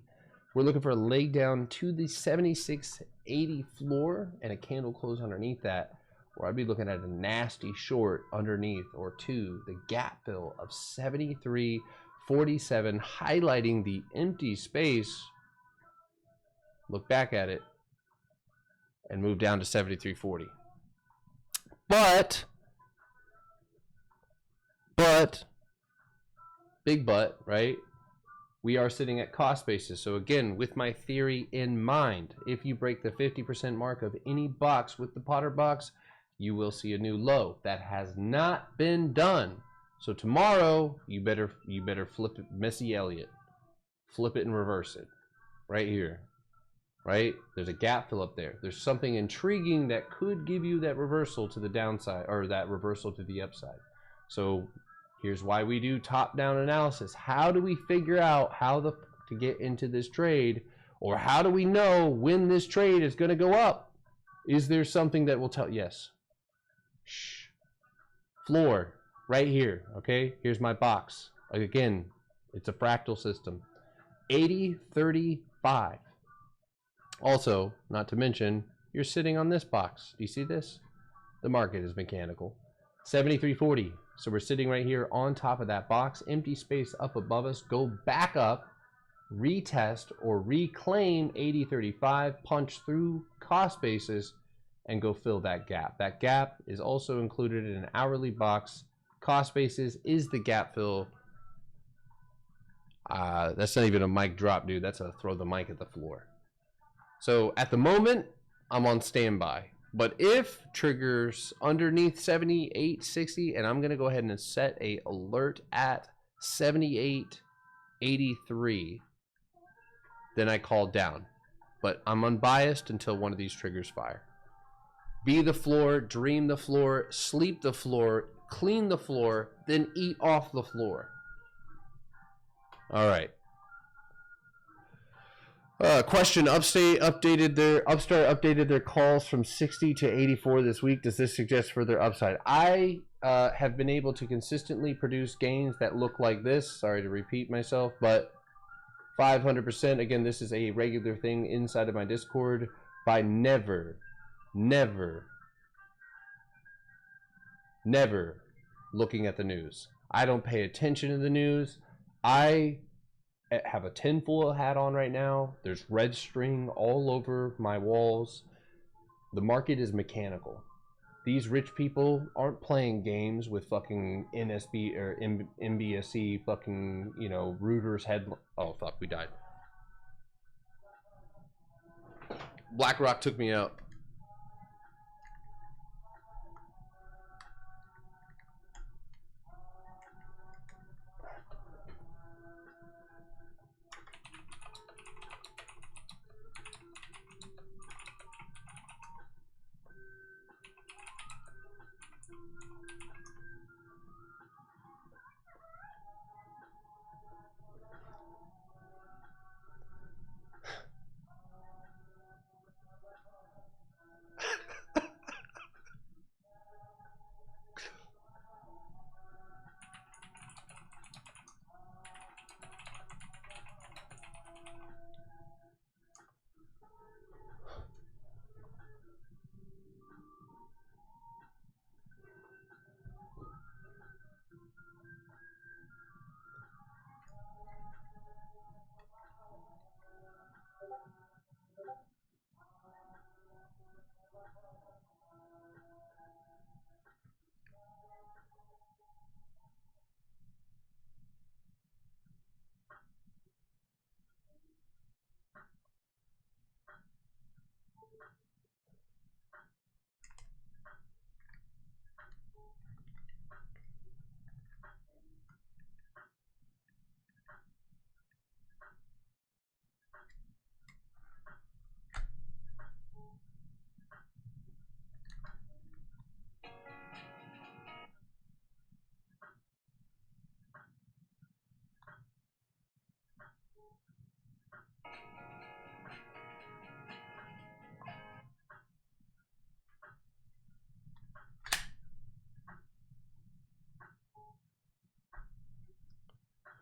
we're looking for a leg down to the 76.80 floor and a candle close underneath that, where I'd be looking at a nasty short underneath or two, the gap fill of 73.47, highlighting the empty space. Look back at it and move down to 73.40. But big but, right? We are sitting at cost basis. So again, with my theory in mind, if you break the 50% mark of any box with the Potter box, you will see a new low. That has not been done. So tomorrow, you better flip it, Missy Elliott. Flip it and reverse it. Right here. Right? There's a gap fill up there. There's something intriguing that could give you that reversal to the downside, or that reversal to the upside. So here's why we do top-down analysis. How do we figure out how to get into this trade? Or how do we know when this trade is going to go up? Is there something that will tell? Yes. Shh. Floor right here. Okay, here's my box. Again, it's a fractal system. 80.35. Also, not to mention, you're sitting on this box. Do you see this? The market is mechanical. 73.40. So we're sitting right here on top of that box. Empty space up above us. Go back up, retest or reclaim 80.35, punch through cost basis, and go fill that gap. That gap is also included in an hourly box. Cost basis is the gap fill. That's not even a mic drop, dude. That's a throw the mic at the floor. So at the moment, I'm on standby. But if triggers underneath 78.60, and I'm going to go ahead and set a alert at 78.83, then I call down. But I'm unbiased until one of these triggers fire. Be the floor, dream the floor, sleep the floor, clean the floor, then eat off the floor. All right. Question: Upstart updated their calls from 60 to 84 this week. Does this suggest further upside? I have been able to consistently produce gains that look like this. Sorry to repeat myself, but 500%. Again, this is a regular thing inside of my Discord. By never never looking at the news. I don't pay attention to the news. I have a tinfoil hat on right now. There's red string all over my walls. The market is mechanical. These rich people aren't playing games with fucking NSB or MBSE fucking, you know, Reuters head. Oh, fuck, we died. BlackRock took me out.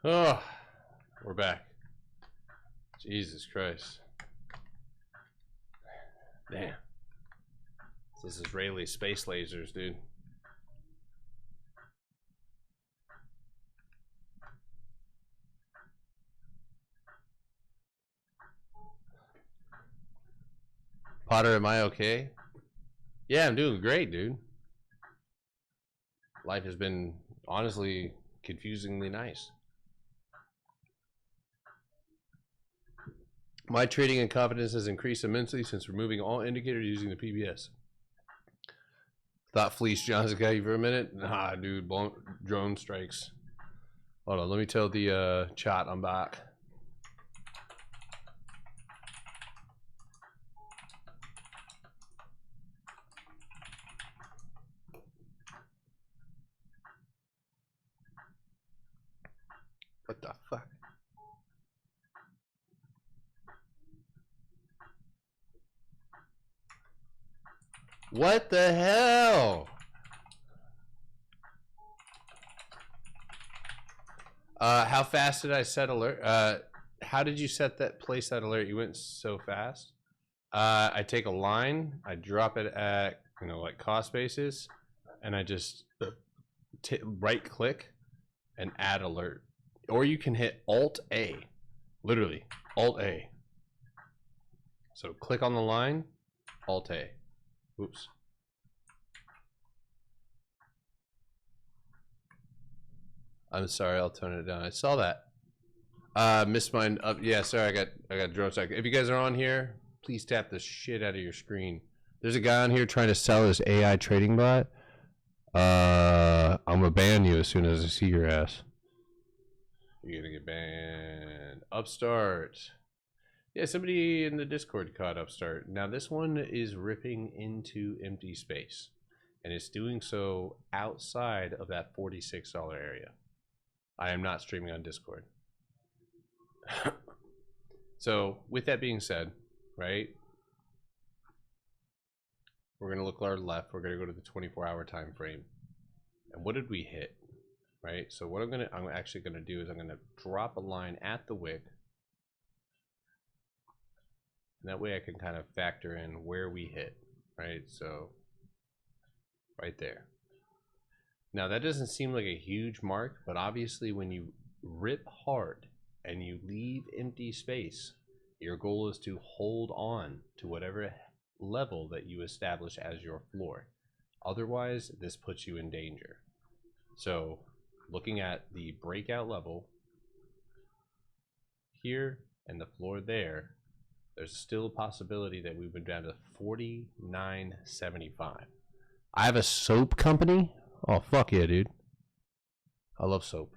Oh, we're back. Jesus Christ. Damn. This is Israeli space lasers, dude. Potter, am I okay? Yeah, I'm doing great, dude. Life has been honestly confusingly nice. My trading and confidence has increased immensely since removing all indicators using the PBS. Thought Fleece John's got you for a minute? Nah, dude, drone strikes. Hold on, let me tell the chat I'm back. What the fuck? What the hell? How fast did I set alert? How did you set that place that alert? You went so fast. I take a line, I drop it at, you know, like cost basis, and I just right click and add alert. Or you can hit Alt A, literally Alt A. So click on the line, Alt A. Oops. I'm sorry, I'll tone it down. I saw that. Missed mine up. Yeah, sorry, I got drone strike. If you guys are on here, please tap the shit out of your screen. There's a guy on here trying to sell his AI trading bot. I'm gonna ban you as soon as I see your ass. You're gonna get banned. Upstart. Yeah, somebody in the Discord caught Upstart. Now this one is ripping into empty space, and it's doing so outside of that $46 area. I am not streaming on Discord. So with that being said, right, we're gonna look to our left. We're gonna go to the 24-hour time frame. And what did we hit? Right. So what I'm actually gonna do is I'm gonna drop a line at the wick. And that way I can kind of factor in where we hit. Right. So right there. Now that doesn't seem like a huge mark, but obviously when you rip hard and you leave empty space, your goal is to hold on to whatever level that you establish as your floor. Otherwise, this puts you in danger. So looking at the breakout level here and the floor there, there's still a possibility that we went down to 49.75. I have a soap company. Oh, fuck yeah, dude. I love soap.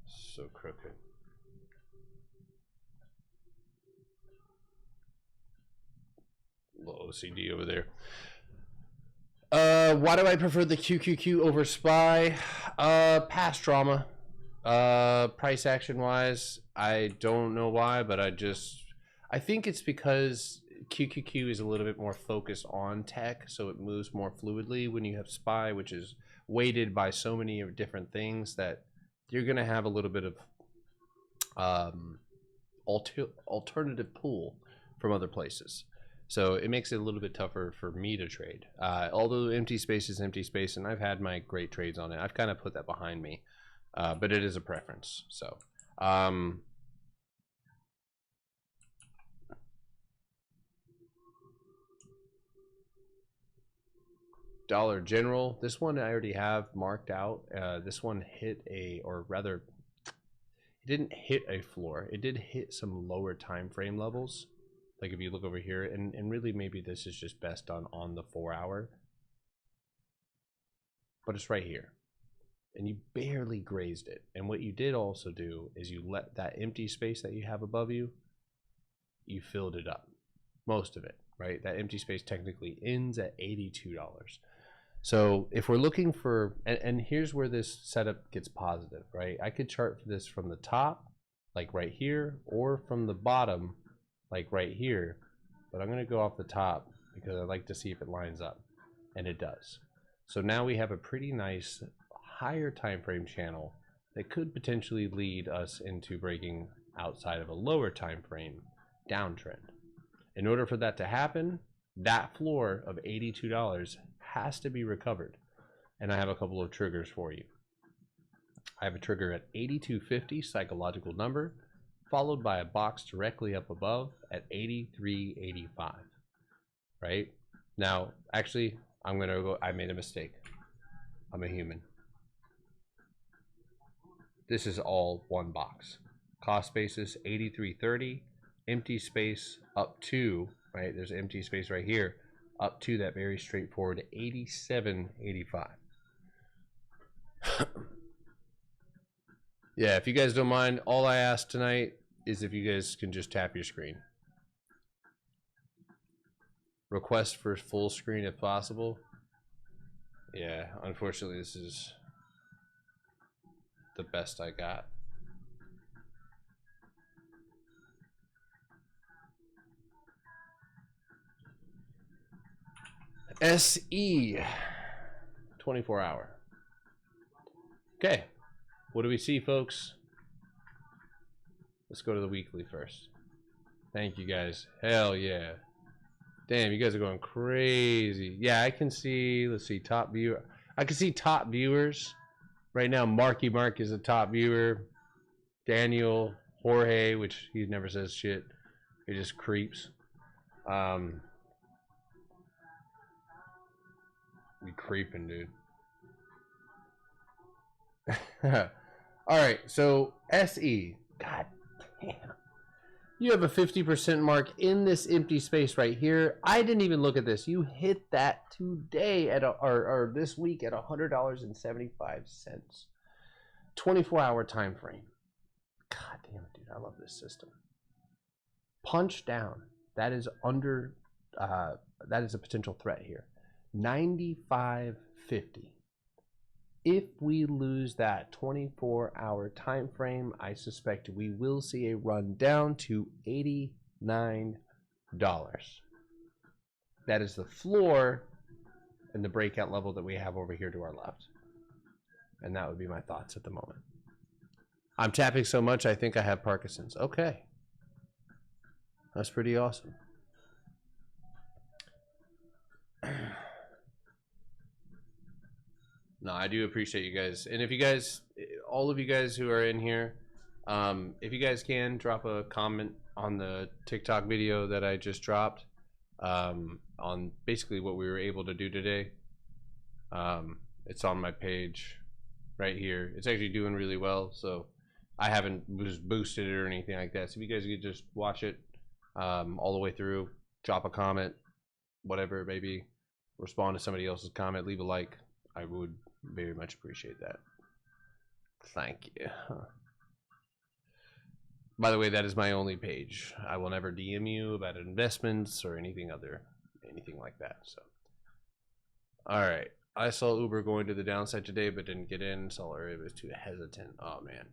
So crooked. A little OCD over there. Why do I prefer the QQQ over SPY? Past trauma. Price action wise, I don't know why, but I think it's because QQQ is a little bit more focused on tech, so it moves more fluidly. When you have SPY, which is weighted by so many different things, that you're gonna have a little bit of alternative pool from other places. So it makes it a little bit tougher for me to trade. Although empty space is empty space, and I've had my great trades on it, I've kind of put that behind me. But it is a preference. So, Dollar General. This one I already have marked out. This one hit or rather, it didn't hit a floor. It did hit some lower time frame levels. Like if you look over here, and really maybe this is just best done on the 4 hour. But it's right here. And you barely grazed it. And what you did also do is you let that empty space that you have above you, you filled it up. Most of it, right? That empty space technically ends at $82. So if we're looking for, and here's where this setup gets positive, right? I could chart for this from the top, like right here, or from the bottom, like right here. But I'm going to go off the top because I like to see if it lines up. And it does. So now we have a pretty nice higher time frame channel that could potentially lead us into breaking outside of a lower time frame downtrend. In order for that to happen, that floor of $82 has to be recovered. And I have a couple of triggers for you. I have a trigger at 82.50 psychological number, followed by a box directly up above at 83.85. Right? Now, actually, I'm going to go, I made a mistake. I'm a human. This is all one box. Cost basis 83.30, empty space up to, right? There's empty space right here, up to that very straightforward 87.85. Yeah, if you guys don't mind, all I ask tonight is if you guys can just tap your screen. Request for full screen if possible. Yeah, unfortunately, this is the best I got. SE 24 hour. Okay, what do we see, folks? Let's go to the weekly first. Thank you guys. Hell yeah. Damn, you guys are going crazy. Yeah, I can see, let's see, top viewer. I can see top viewers. Right now, Marky Mark is a top viewer. Daniel, Jorge, which he never says shit. He just creeps. You creeping, dude. All right, so SE. God damn. You have a 50% mark in this empty space right here. I didn't even look at this. You hit that today at or this week at $100.75. 24-hour time frame. God damn it, dude. I love this system. Punch down. That is under that is a potential threat here. 95.50. If we lose that 24-hour time frame, I suspect we will see a run down to $89. That is the floor and the breakout level that we have over here to our left. And that would be my thoughts at the moment. I'm tapping so much I think I have Parkinson's. Okay. That's pretty awesome. No, I do appreciate you guys. And if you guys, all of you guys who are in here, if you guys can drop a comment on the TikTok video that I just dropped, on basically what we were able to do today. It's on my page right here. It's actually doing really well, so I haven't boosted it or anything like that. So if you guys could just watch it all the way through, drop a comment, whatever it may be, respond to somebody else's comment, leave a like. I would very much appreciate that. Thank you. By the way, that is my only page. I will never DM you about investments or anything like that. So, all right. I saw Uber going to the downside today, but didn't get in. Saw it was too hesitant. Oh man.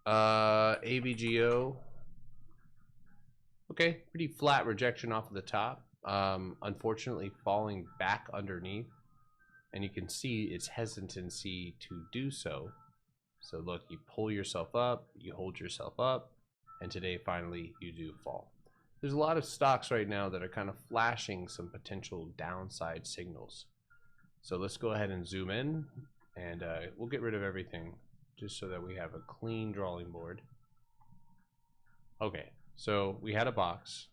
AVGO. Okay, pretty flat rejection off of the top. Unfortunately, falling back underneath, and you can see its hesitancy to do so. So look, you pull yourself up, you hold yourself up, and today finally you do fall. There's a lot of stocks right now that are kind of flashing some potential downside signals. So let's go ahead and zoom in, and we'll get rid of everything just so that we have a clean drawing board. Okay, so we had a box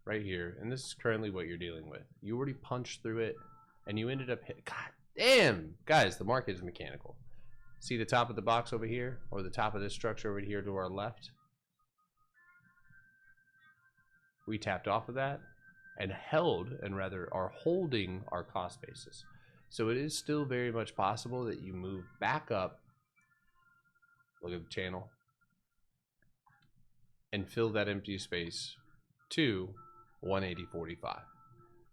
right here, and this is currently what you're dealing with. You already punched through it, and you ended up hit. God damn, guys, the market is mechanical. See the top of the box over here, or the top of this structure over here to our left? We tapped off of that and held, and rather are holding our cost basis. So it is still very much possible that you move back up, look at the channel, and fill that empty space to 180.45.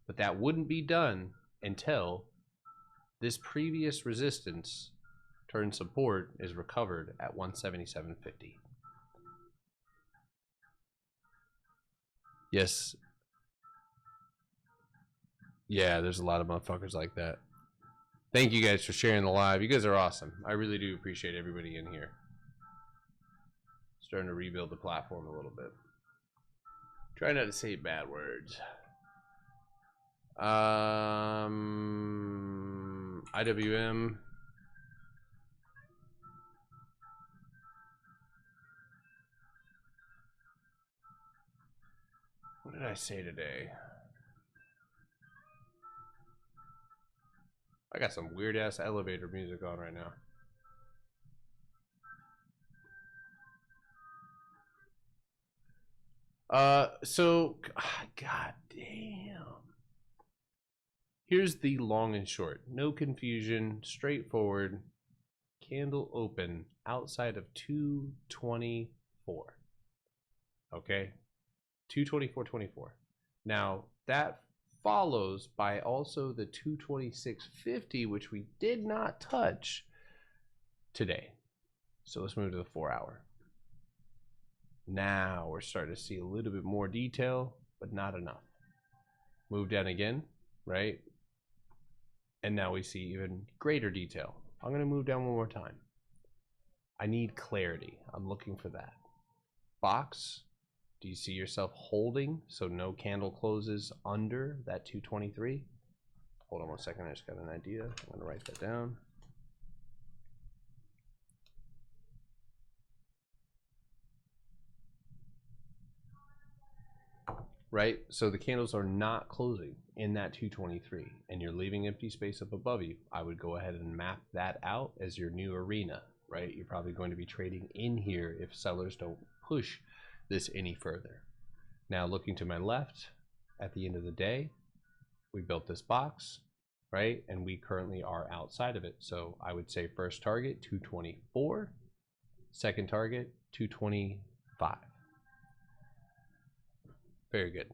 But that wouldn't be done until this previous resistance turn support is recovered at 177.50. Yes. Yeah, there's a lot of motherfuckers like that. Thank you guys for sharing the live. You guys are awesome. I really do appreciate everybody in here. Starting to rebuild the platform a little bit. Try not to say bad words. IWM. What did I say today? I got some weird ass elevator music on right now. So god damn. Here's the long and short. No confusion, straightforward. Candle open outside of 224. Okay? 224.24. Now, that follows by also the 226.50, which we did not touch today. So let's move to the 4 hour. Now we're starting to see a little bit more detail, but not enough. Move down again, right? And now we see even greater detail. I'm going to move down one more time. I need clarity. I'm looking for that. Box. Do you see yourself holding so no candle closes under that 223? Hold on one second. I just got an idea. I'm going to write that down. Right? So the candles are not closing in that 223 and you're leaving empty space up above you. I would go ahead and map that out as your new arena, right? You're probably going to be trading in here if sellers don't push this any further. Now looking to my left, at the end of the day, we built this box, right? And we currently are outside of it. So I would say first target 224, second target 225. Very good.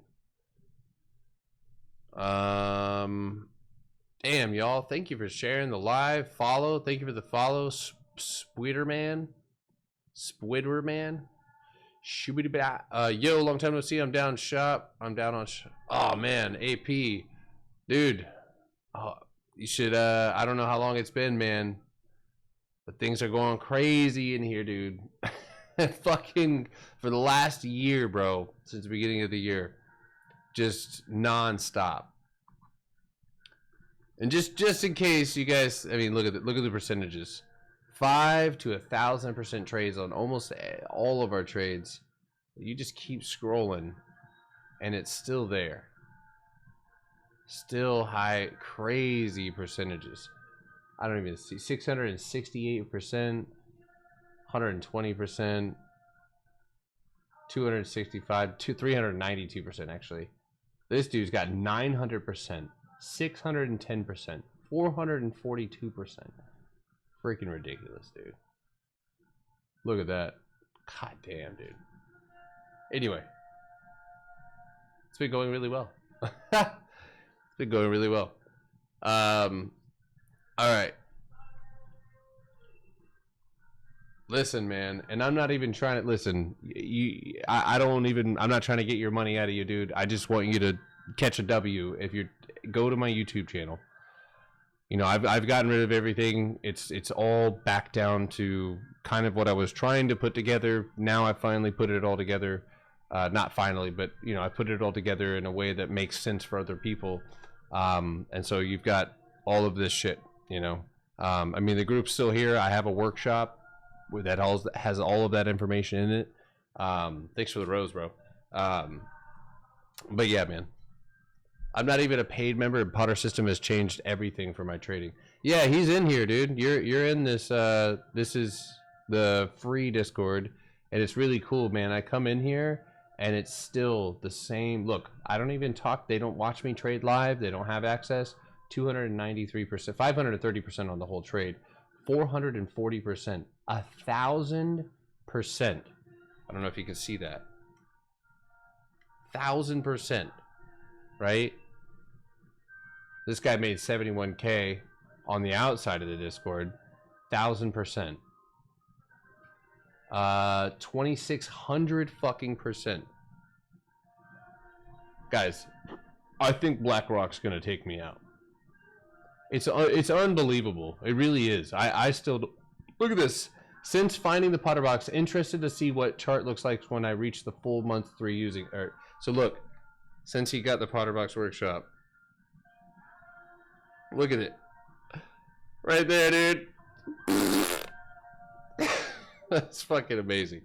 Damn, y'all. Thank you for sharing the live. Follow. Thank you for the follow. Spwitterman. Yo, long time no see. I'm down shop. I'm down on shop. Oh, man. AP. Dude. Oh, you should. I don't know how long it's been, man, but things are going crazy in here, dude. Fucking for the last year, bro, since the beginning of the year, just nonstop. And just in case you guys, I mean, look at the percentages. 5 to 1,000% trades on almost all of our trades. You just keep scrolling, and it's still there. Still high, crazy percentages. I don't even see 668%, 120%, 265, 392% actually. This dude's got 900%, 610%, 442%. Freaking ridiculous, dude. Look at that. God damn, dude. Anyway, it's been going really well. It's been going really well. All right. Listen, man, and I'm not even trying to listen. I'm not trying to get your money out of you, dude. I just want you to catch a W. If you go to my YouTube channel, you know, I've gotten rid of everything. It's all back down to kind of what I was trying to put together. Now I finally put it all together. Not finally, but you know, I put it all together in a way that makes sense for other people. And so you've got all of this shit, you know. I mean, the group's still here. I have a workshop that has all of that information in it. Thanks for the rose, bro. But yeah, man, I'm not even a paid member. Potter System has changed everything for my trading. Yeah, he's in here, dude. You're in this. This is the free Discord, and it's really cool, man. I come in here, and it's still the same. Look, I don't even talk. They don't watch me trade live. They don't have access. 293%, 530% on the whole trade, 440%, 1,000%. I don't know if you can see that. 1,000%, right? This guy made 71K on the outside of the Discord. 1,000%. 2,600 fucking percent. Guys, I think BlackRock's gonna take me out. It's unbelievable. It really is. I still look at this. Since finding the Potter box, interested to see what chart looks like when I reach the full month 3 using. So look, since he got the Potter box workshop, look at it, right there, dude. That's fucking amazing.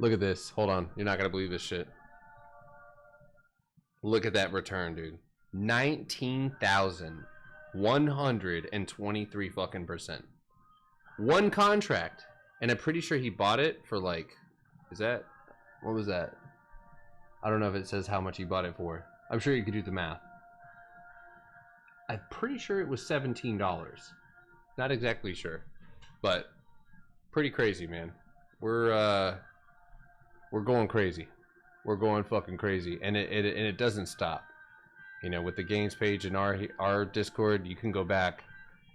Look at this. Hold on. You're not gonna believe this shit. Look at that return, dude. 19,123 fucking percent. One contract, and I'm pretty sure he bought it for like, what was that? I don't know if it says how much he bought it for. I'm sure you could do the math. I'm pretty sure it was $17. Not exactly sure, but pretty crazy, man. We're going crazy. We're going fucking crazy, and it doesn't stop. You know, with the games page in our Discord, you can go back.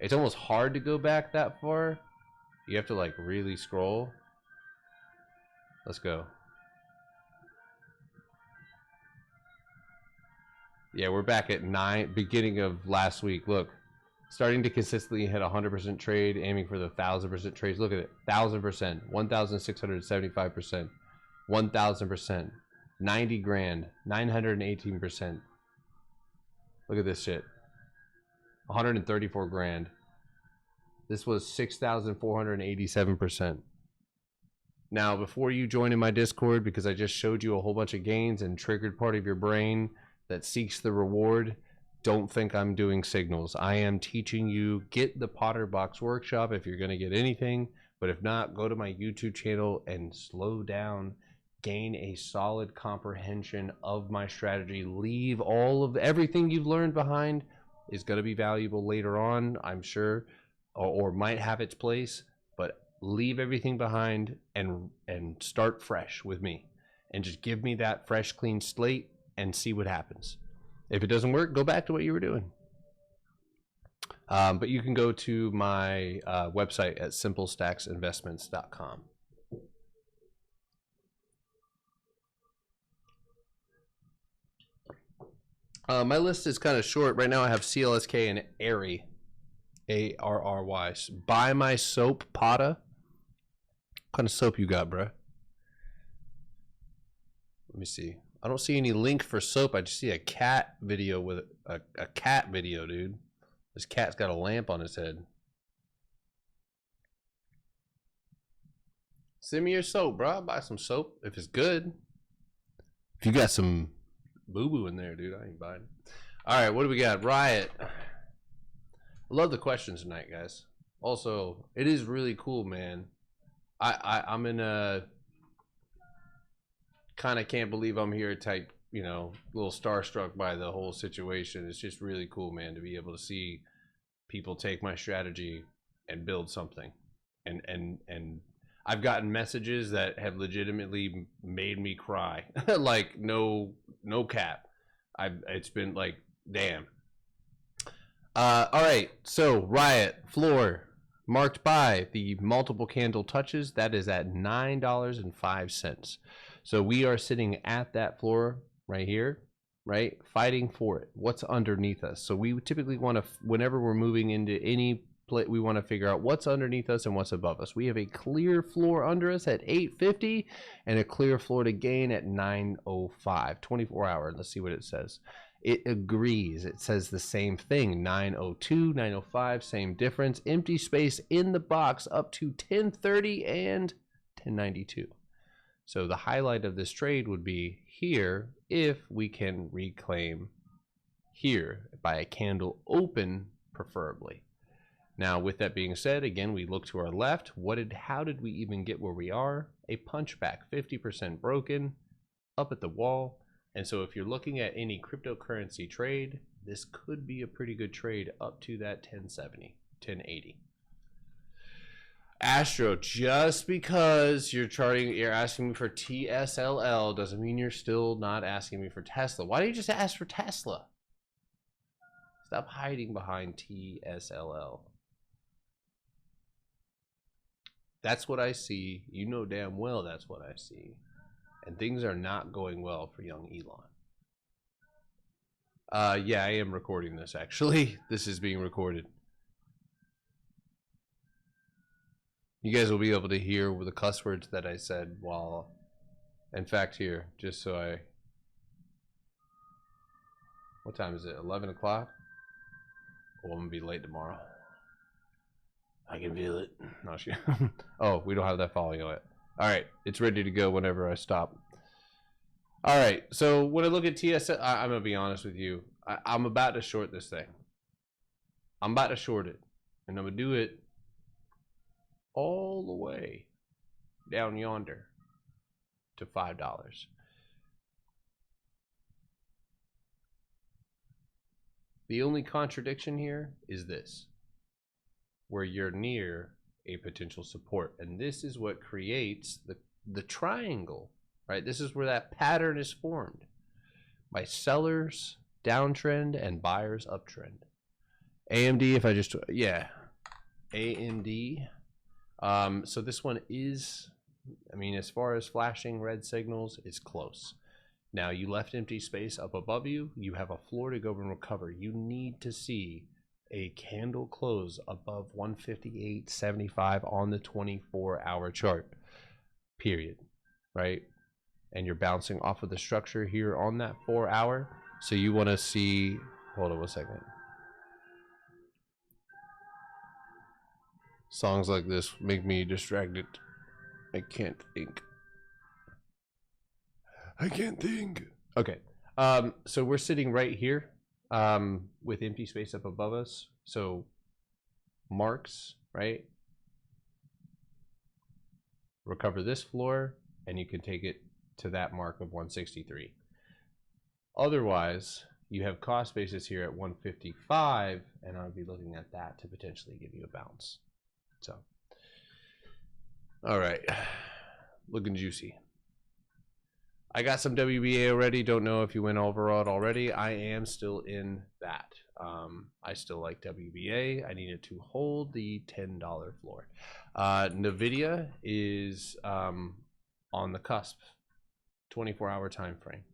It's almost hard to go back that far. You have to like really scroll. Let's go. Yeah, we're back at beginning of last week. Look, starting to consistently hit 100% trade, aiming for the 1,000% trades. Look at it, 1,000%, 1,675%, 1,000%. 90 grand, 918%. Look at this shit. 134 grand. This was 6,487%. Now, before you join in my Discord, because I just showed you a whole bunch of gains and triggered part of your brain that seeks the reward, don't think I'm doing signals. I am teaching you, get the Potter Box Workshop if you're going to get anything. But if not, go to my YouTube channel and slow down. Gain a solid comprehension of my strategy. Leave all of everything you've learned behind. Is going to be valuable later on, I'm sure, or might have its place. But leave everything behind and start fresh with me, and just give me that fresh, clean slate and see what happens. If it doesn't work, go back to what you were doing. But you can go to my website at simplestacksinvestments.com. My list is kind of short. Right now I have CLSK and Arry. A-R-R-Y. Buy my soap, Potta. What kind of soap you got, bro? Let me see. I don't see any link for soap. I just see a cat video with a cat video, dude. This cat's got a lamp on his head. Send me your soap, bro. I'll buy some soap if it's good. If you got some boo-boo in there, dude, I ain't buying it. All right, what do we got? Riot. I love the questions tonight, guys. Also, it is really cool, man. I'm in a kind of can't believe I'm here type, you know, a little starstruck by the whole situation. It's just really cool, man, to be able to see people take my strategy and build something. And I've gotten messages that have legitimately made me cry. Like no cap. It's been like, damn. All right, so Riot floor marked by the multiple candle touches. That is at $9.05. So we are sitting at that floor right here, right, fighting for it. What's underneath us? So we typically want to, whenever we're moving into any play, we want to figure out what's underneath us and what's above us. We have a clear floor under us at 850 and a clear floor to gain at 905. 24 hour. Let's see what it says. It agrees. It says the same thing. 902, 905, same difference. Empty space in the box up to 1030 and 1092. So the highlight of this trade would be here if we can reclaim here by a candle open, preferably. Now, with that being said, again, we look to our left. How did we even get where we are? A punchback, 50% broken, up at the wall. And so if you're looking at any cryptocurrency trade, this could be a pretty good trade up to that 1070, 1080. Astro, just because you're asking me for TSLL doesn't mean you're still not asking me for Tesla. Why don't you just ask for Tesla? Stop hiding behind TSLL. That's what I see. You know damn well that's what I see. And things are not going well for young Elon. Yeah, I am recording this, actually. This is being recorded. You guys will be able to hear the cuss words that I said while... In fact, here, just so I... What time is it? 11 o'clock? Oh, I'm going to be late tomorrow. I can feel it. No, oh, we don't have that following on it. All right, it's ready to go whenever I stop. All right, so when I look at TSL, I'm going to be honest with you. I'm about to short this thing. I'm about to short it. And I'm going to do it all the way down yonder to $5. The only contradiction here is this, where you're near a potential support. And this is what creates the triangle, right? This is where that pattern is formed by sellers downtrend and buyers uptrend. AMD, if I just, yeah, AMD. So this one is, I mean, as far as flashing red signals, it's close. Now you left empty space up above you. You have a floor to go and recover. You need to see a candle close above 158.75 on the 24-hour chart, period, right? And you're bouncing off of the structure here on that 4-hour. So you want to see, hold on 1 second. Songs like this make me distracted. I can't think. I can't think. Okay. So we're sitting right here with empty space up above us. So marks, right? Recover this floor and you can take it to that mark of 163. Otherwise, you have cost basis here at 155 and I'll be looking at that to potentially give you a bounce. So, all right, looking juicy. I got some WBA already. Don't know if you went over it already. I am still in that. I still like WBA. I needed to hold the $10 floor. NVIDIA is on the cusp, 24-hour time frame.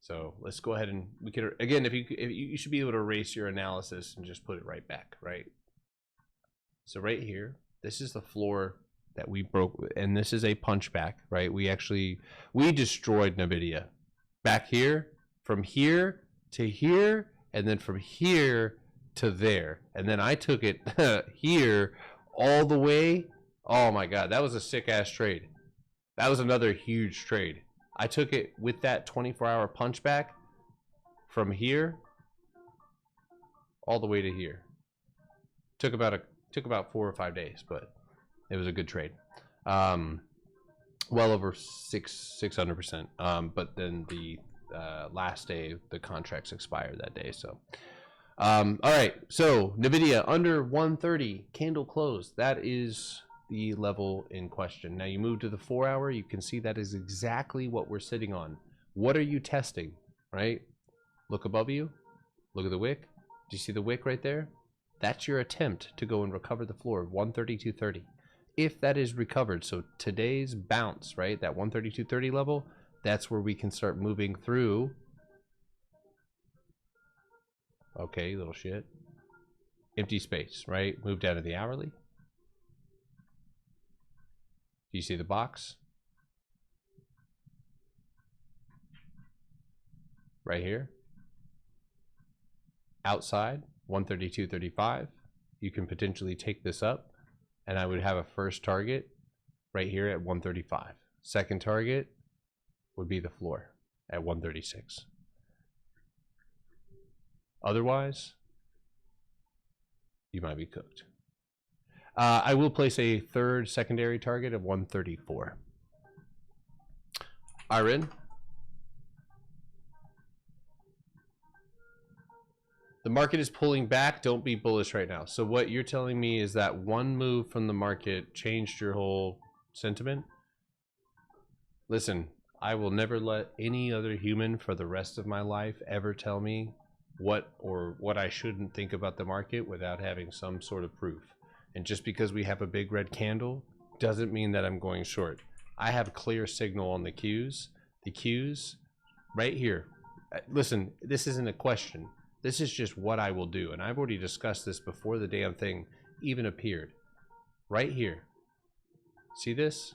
So let's go ahead and we could, again, if you should be able to erase your analysis and just put it right back, right? So right here, this is the floor that we broke, and this is a punchback, right? We destroyed NVIDIA. Back here, from here to here, and then from here to there. And then I took it here all the way. Oh my God, that was a sick ass trade. That was another huge trade. I took it with that 24-hour punchback from here all the way to here. Took about 4 or 5 days, but it was a good trade. Well over 600%. But then the last day the contracts expired that day. So all right, so NVIDIA under 130 candle close. That is the level in question. Now you move to the 4-hour, you can see that is exactly what we're sitting on. What are you testing, right? Look above you, look at the wick. Do you see the wick right there? That's your attempt to go and recover the floor, 132.30. If that is recovered, so today's bounce, right, that 132.30 level, that's where we can start moving through. Okay, little shit. Empty space, right? Move down to the hourly. Do you see the box? Right here. Outside, 132.35. You can potentially take this up, and I would have a first target right here at 135. Second target would be the floor at 136. Otherwise, you might be cooked. I will place a third secondary target of 134. Iron. The market is pulling back. Don't be bullish right now. So what you're telling me is that one move from the market changed your whole sentiment? Listen, I will never let any other human for the rest of my life ever tell me what I shouldn't think about the market without having some sort of proof. And just because we have a big red candle doesn't mean that I'm going short. I have clear signal on the cues. The cues right here. Listen, this isn't a question. This is just what I will do. And I've already discussed this before the damn thing even appeared. Right here. See this?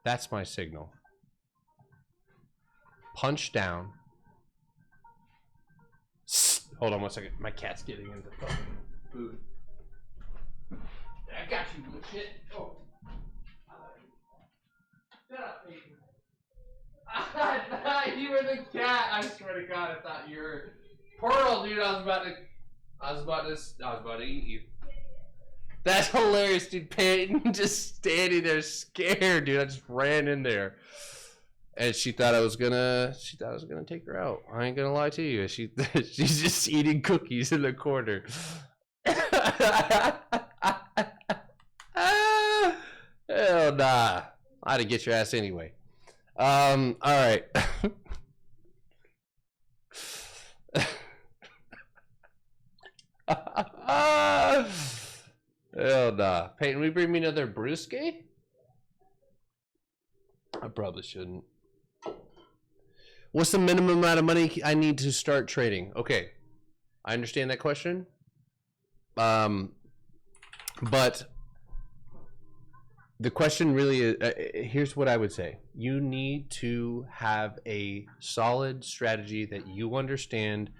That's my signal. Punch down. Hold on one second. My cat's getting into fucking food. I got you, little shit. Oh. Shut up, Peyton. I thought you were the cat. I swear to God, I thought you were Pearl, dude. I was about to eat you. That's hilarious, dude. Peyton just standing there scared, dude. I just ran in there. And she thought I was gonna take her out. I ain't gonna lie to you. She's just eating cookies in the corner. Hell nah. I had to get your ass anyway. All right. Hell nah. Peyton, will you bring me another brewski? I probably shouldn't. What's the minimum amount of money I need to start trading? Okay, I understand that question. But the question really is, here's what I would say. You need to have a solid strategy that you understand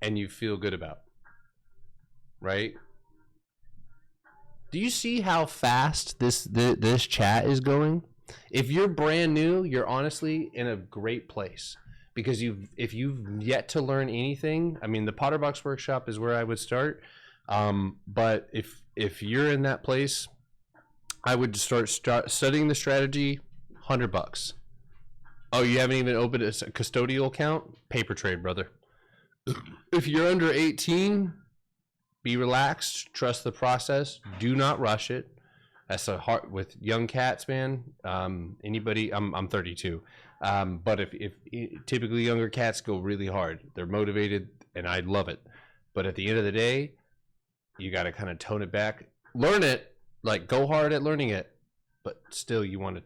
and you feel good about, right? Do you see how fast this chat is going? If you're brand new, you're honestly in a great place. Because if you've yet to learn anything, I mean, the Potterbox workshop is where I would start. But if you're in that place, I would start studying the strategy. $100. Oh, you haven't even opened a custodial account? Paper trade, brother. If you're under 18, be relaxed. Trust the process. Do not rush it. That's a hard with young cats, man. Anybody? I'm 32. But if typically younger cats go really hard, they're motivated, and I love it. But at the end of the day, you got to kind of tone it back, learn it, like go hard at learning it, but still you want to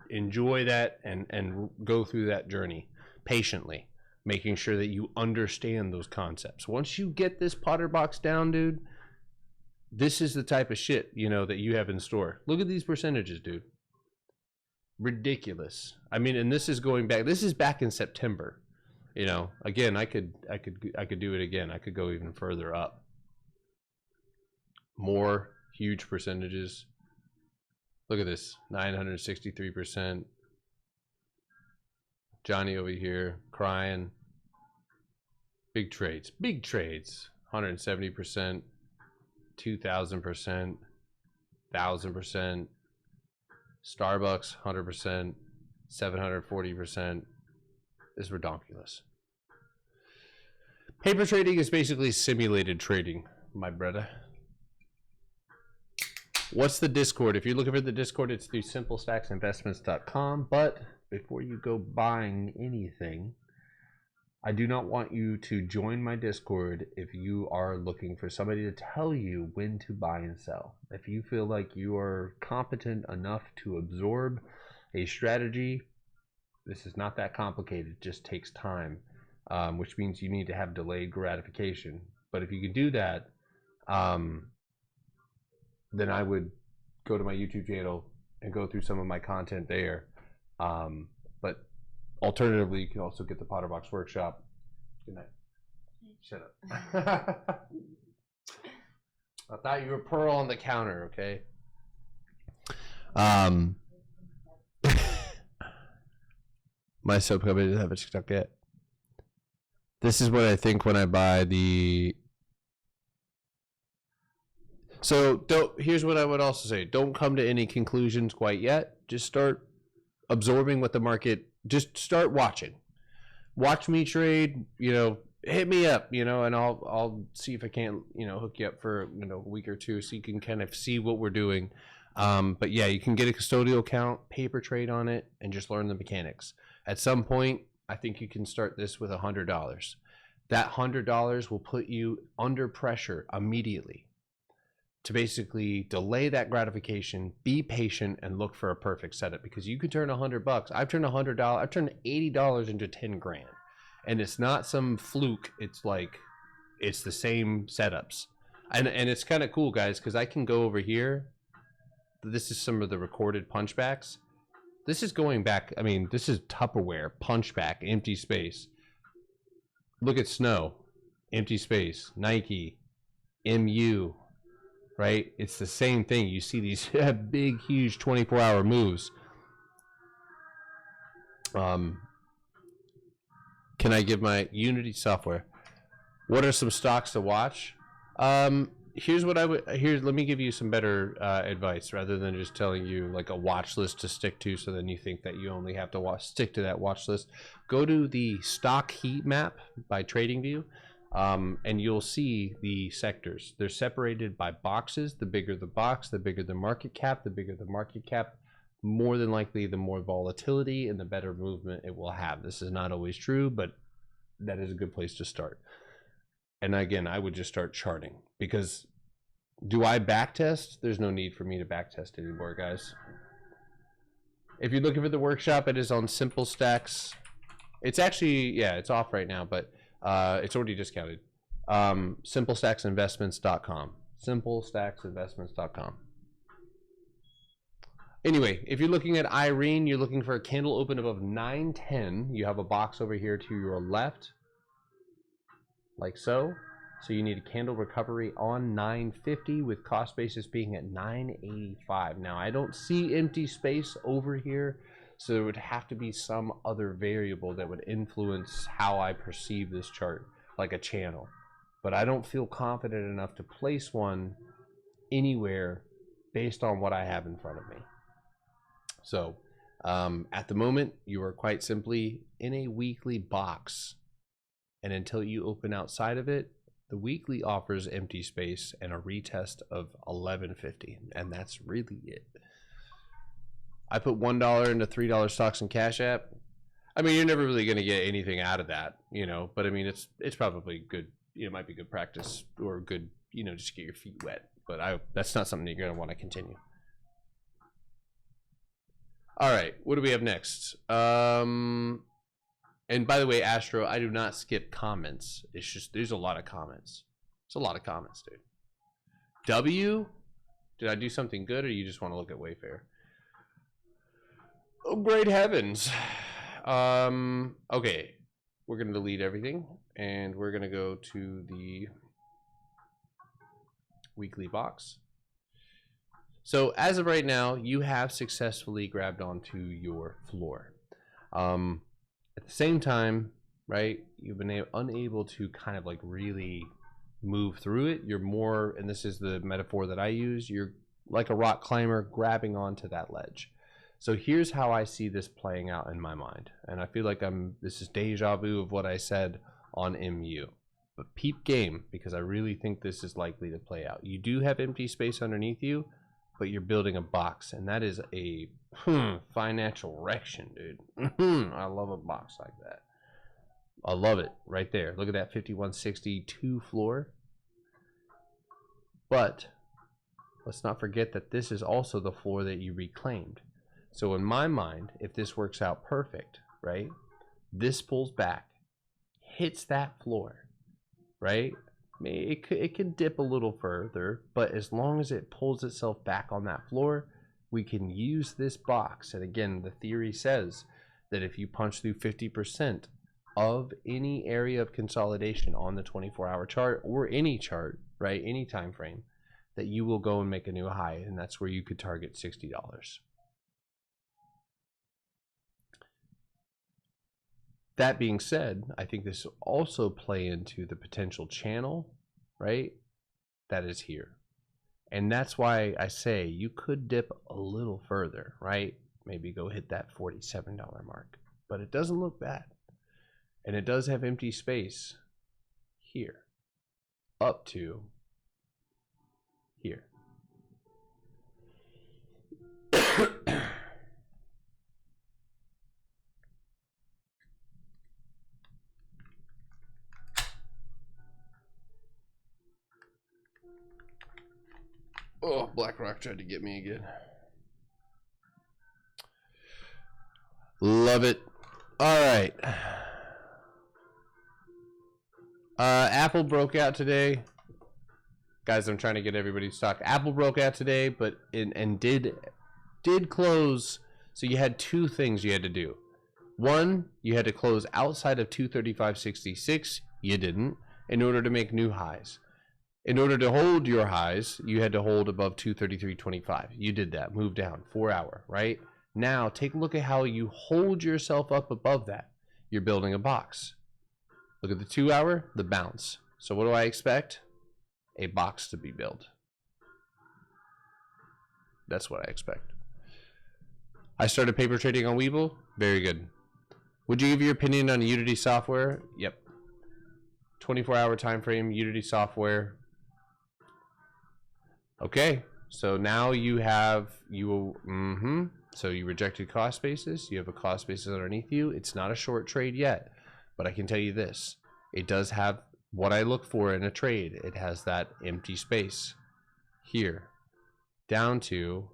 enjoy that and go through that journey patiently, making sure that you understand those concepts. Once you get this Potter box down, dude, this is the type of shit, you know, that you have in store. Look at these percentages, dude. Ridiculous. I mean, and this is going back. This is back in September. You know, again, I could do it again. I could go even further up. More huge percentages. Look at this, 963%. Johnny over here crying. Big trades, 170%, 2,000%, 1,000%. Starbucks, 100%, 740%. This is redonkulous. Paper trading is basically simulated trading, my brother. What's the Discord? If you're looking for the Discord, it's through simplestacksinvestments.com. But before you go buying anything, I do not want you to join my Discord if you are looking for somebody to tell you when to buy and sell. If you feel like you are competent enough to absorb a strategy, this is not that complicated. It just takes time, which means you need to have delayed gratification. But if you can do that, then I would go to my YouTube channel and go through some of my content there. But alternatively, you can also get the Potterbox Workshop. Good night. Shut up. I thought you were Pearl on the counter, okay? My soap company doesn't have a TikTok yet. This is what I think when I buy the... So here's what I would also say. Don't come to any conclusions quite yet. Just start absorbing what the market... Just start watching. Watch me trade, you know, hit me up, you know, and I'll see if I can't, you know, hook you up for, you know, a week or two so you can kind of see what we're doing. But yeah, you can get a custodial account, paper trade on it, and just learn the mechanics. At some point, I think you can start this with $100. That $100 will put you under pressure immediately to basically delay that gratification, be patient, and look for a perfect setup, because you could turn $100. I've turned I've turned $80 into 10 grand, and it's not some fluke. It's like, it's the same setups, and it's kind of cool, guys, because I can go over here. This is some of the recorded punchbacks. This is going back. I mean, this is Tupperware punchback, empty space. Look at Snow, empty space, Nike, MU. Right? It's the same thing. You see these big, huge 24-hour moves. Can I give my Unity software? What are some stocks to watch? Here's what I would. Let me give you some better advice, rather than just telling you like a watch list to stick to, so then you think that you only have to stick to that watch list. Go to the stock heat map by TradingView. And you'll see the sectors. They're separated by boxes. The bigger the box, the bigger the market cap. The bigger the market cap, more than likely the more volatility and the better movement it will have. This is not always true, but that is a good place to start. And again, I would just start charting, because do I backtest? There's no need for me to backtest anymore, guys. If you're looking for the workshop, it is on Simple Stacks. It's actually, yeah, it's off right now, but it's already discounted. Simplestacksinvestments.com. Simplestacksinvestments.com. Anyway, if you're looking at Irene, you're looking for a candle open above 910. You have a box over here to your left, like so. So you need a candle recovery on 950 with cost basis being at 985. Now, I don't see empty space over here, so there would have to be some other variable that would influence how I perceive this chart, like a channel. But I don't feel confident enough to place one anywhere based on what I have in front of me. So at the moment, you are quite simply in a weekly box. And until you open outside of it, the weekly offers empty space and a retest of 1150. And that's really it. I put $1 into $3 stocks in Cash App. I mean, you're never really going to get anything out of that, you know, but I mean, it's probably good. You know, it might be good practice or good, you know, just get your feet wet. But that's not something you're going to want to continue. All right, what do we have next? And by the way, Astro, I do not skip comments. It's just there's a lot of comments. It's a lot of comments, dude. W, did I do something good, or you just want to look at Wayfair? Oh, great heavens. Okay, we're gonna delete everything, and we're gonna go to the weekly box. So as of right now, you have successfully grabbed onto your floor. At the same time, right, you've been unable to kind of like really move through it. You're more, and this is the metaphor that I use, you're like a rock climber grabbing onto that ledge. So here's how I see this playing out in my mind. And I feel like this is deja vu of what I said on MU. But peep game, because I really think this is likely to play out. You do have empty space underneath you, but you're building a box, and that is a financial erection, dude. I love a box like that. I love it right there. Look at that 5162 floor. But let's not forget that this is also the floor that you reclaimed. So in my mind, if this works out perfect, right, this pulls back, hits that floor, right? It can dip a little further, but as long as it pulls itself back on that floor, we can use this box. And again, the theory says that if you punch through 50% of any area of consolidation on the 24-hour chart or any chart, right, any time frame, that you will go and make a new high, and that's where you could target $60. That being said, I think this will also play into the potential channel, right, that is here. And that's why I say you could dip a little further, right? Maybe go hit that $47 mark. But it doesn't look bad. And it does have empty space here up to here. Oh, BlackRock tried to get me again. Love it. All right. Apple broke out today. Guys, I'm trying to get everybody stock. Apple broke out today, but did close. So you had two things you had to do. One, you had to close outside of 235.66. You didn't, in order to make new highs. In order to hold your highs, you had to hold above 233.25. You did that. Move down. 4 hour, right? Now, take a look at how you hold yourself up above that. You're building a box. Look at the 2 hour, the bounce. So what do I expect? A box to be built. That's what I expect. I started paper trading on Webull. Very good. Would you give your opinion on Unity software? Yep. 24-hour time frame, Unity software. Okay, so now you have so you rejected cost basis. You have a cost basis underneath you. It's not a short trade yet, but I can tell you this: it does have what I look for in a trade. It has that empty space here, down to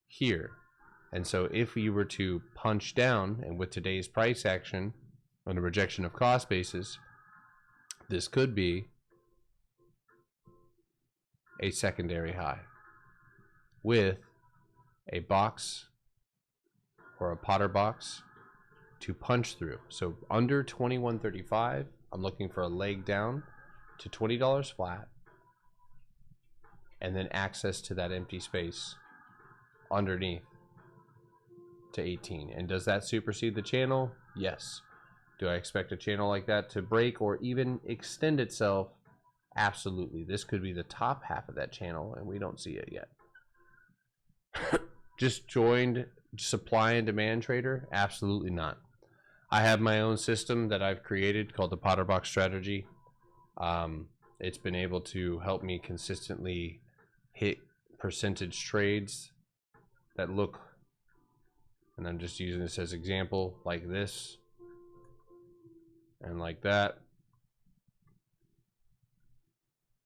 here, and so if you were to punch down, and with today's price action on a rejection of cost basis, this could be a secondary high with a box or a Potter box to punch through. So under 21.35, I'm looking for a leg down to $20 flat, and then access to that empty space underneath to 18. And does that supersede the channel? Yes. Do I expect a channel like that to break or even extend itself? Absolutely. This could be the top half of that channel, and we don't see it yet. Just joined supply and demand trader? Absolutely not. I have my own system that I've created called the Potterbox strategy. It's been able to help me consistently hit percentage trades that look, and I'm just using this as example, like this and like that.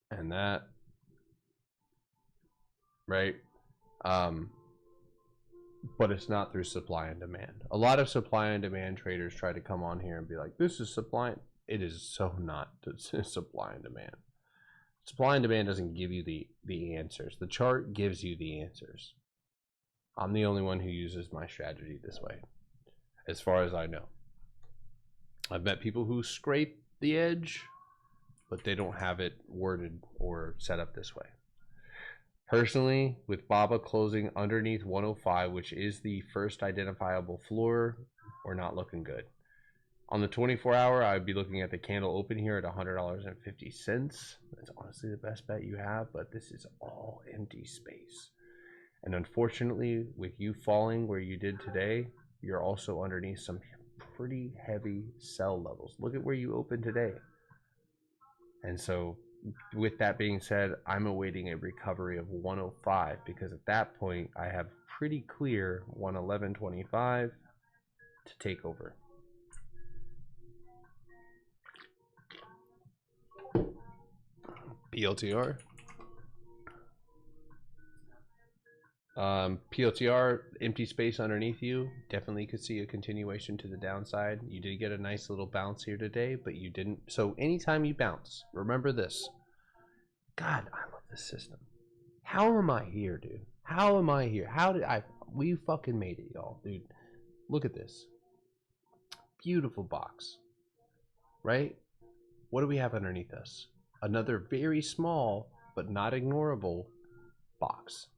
And that, right? but it's not through supply and demand. A lot of supply and demand traders try to come on here and be like, this is supply. It is so not supply and demand. Supply and demand doesn't give you the answers. The chart gives you the answers. I'm the only one who uses my strategy this way, as far as I know. I've met people who scrape the edge, but they don't have it worded or set up this way. Personally, with BABA closing underneath 105, which is the first identifiable floor, we're not looking good. On the 24-hour, I'd be looking at the candle open here at $100.50. That's honestly the best bet you have, but this is all empty space. And unfortunately, with you falling where you did today, you're also underneath some pretty heavy sell levels. Look at where you opened today. And so with that being said, I'm awaiting a recovery of 105 because at that point I have pretty clear 111.25 to take over. PLTR. PLTR, empty space underneath you. Definitely could see a continuation to the downside. You did get a nice little bounce here today, but you didn't. So anytime you bounce, remember this. God, I love this system. How am I here, dude? How am I here? How did I? We fucking made it, y'all, dude. Look at this. Beautiful box. Right? What do we have underneath us? Another very small, but not ignorable box.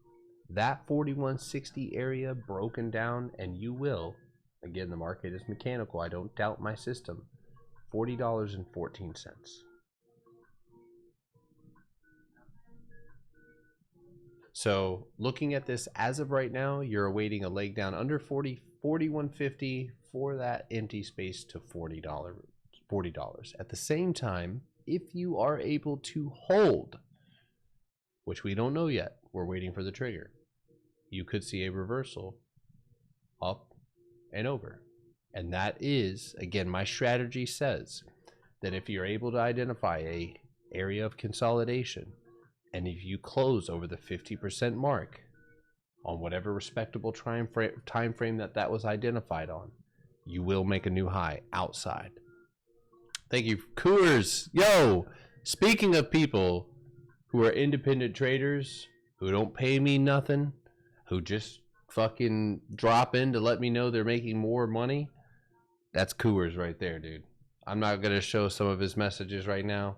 That 4160 area broken down, and you will, again, the market is mechanical, I don't doubt my system, $40.14. So looking at this as of right now, you're awaiting a leg down under 4150 for that empty space to $40. At the same time, if you are able to hold, which we don't know yet, we're waiting for the trigger, you could see a reversal up and over. And that is, again, my strategy says that if you're able to identify a area of consolidation, and if you close over the 50% mark on whatever respectable time frame that was identified on, you will make a new high outside. Thank you, Coors. Yo, speaking of people who are independent traders, who don't pay me nothing, who just fucking drop in to let me know they're making more money, that's Coors right there, dude. I'm not going to show some of his messages right now,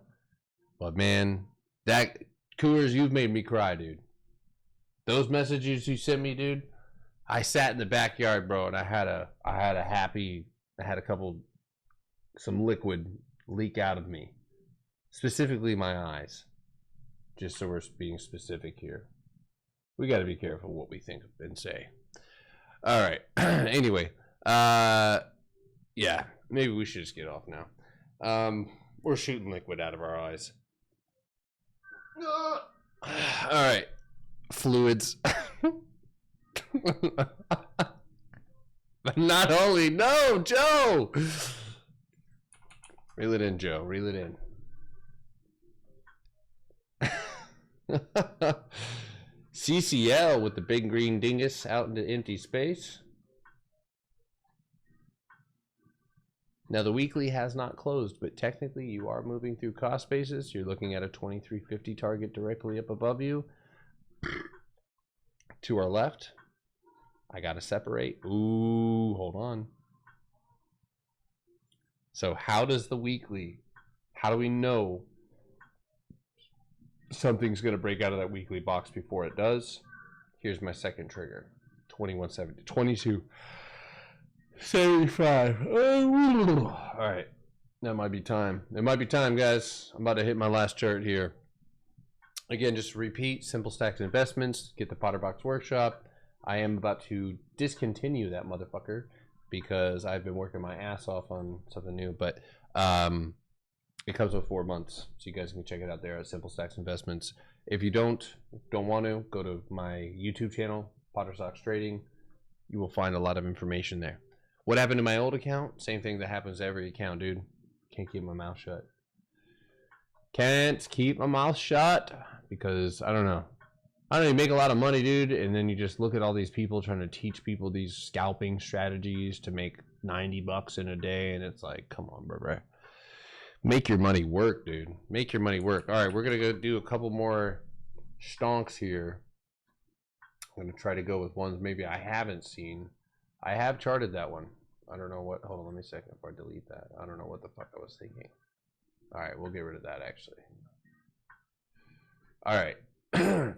but man, that Coors, you've made me cry, dude. Those messages you sent me, dude, I sat in the backyard, bro, and I had some liquid leak out of me, specifically my eyes. Just so we're being specific here. We got to be careful what we think and say. All right. Anyway, yeah, maybe we should just get off now. We're shooting liquid out of our eyes. All right. Fluids. Not only, no, Joe. Reel it in, Joe. Reel it in. CCL with the big green dingus out into empty space. Now the weekly has not closed, but technically you are moving through cost basis. You're looking at a 2350 target directly up above you. To our left, I gotta separate. Ooh, hold on. So how does the weekly, how do we know something's going to break out of that weekly box before it does? Here's my second trigger. 2170, 2275. All right. That might be time. It might be time, guys. I'm about to hit my last chart here. Again, just repeat, Simple Stacks Investments. Get the Potterbox Workshop. I am about to discontinue that motherfucker because I've been working my ass off on something new. But it comes with 4 months, so you guys can check it out there at Simple Stacks Investments. If you don't want to, go to my YouTube channel, Potterstocks Trading. You will find a lot of information there. What happened to my old account? Same thing that happens to every account, dude. Can't keep my mouth shut. Can't keep my mouth shut because, I don't know. I don't know, you make a lot of money, dude, and then you just look at all these people trying to teach people these scalping strategies to make $90 in a day, and it's like, come on, bro. Make your money work, dude. Make your money work. All right, we're going to go do a couple more stonks here. I'm going to try to go with ones maybe I haven't seen. I have charted that one. I don't know what. Hold on, let me a second before I delete that. I don't know what the fuck I was thinking. All right, we'll get rid of that, actually. All right.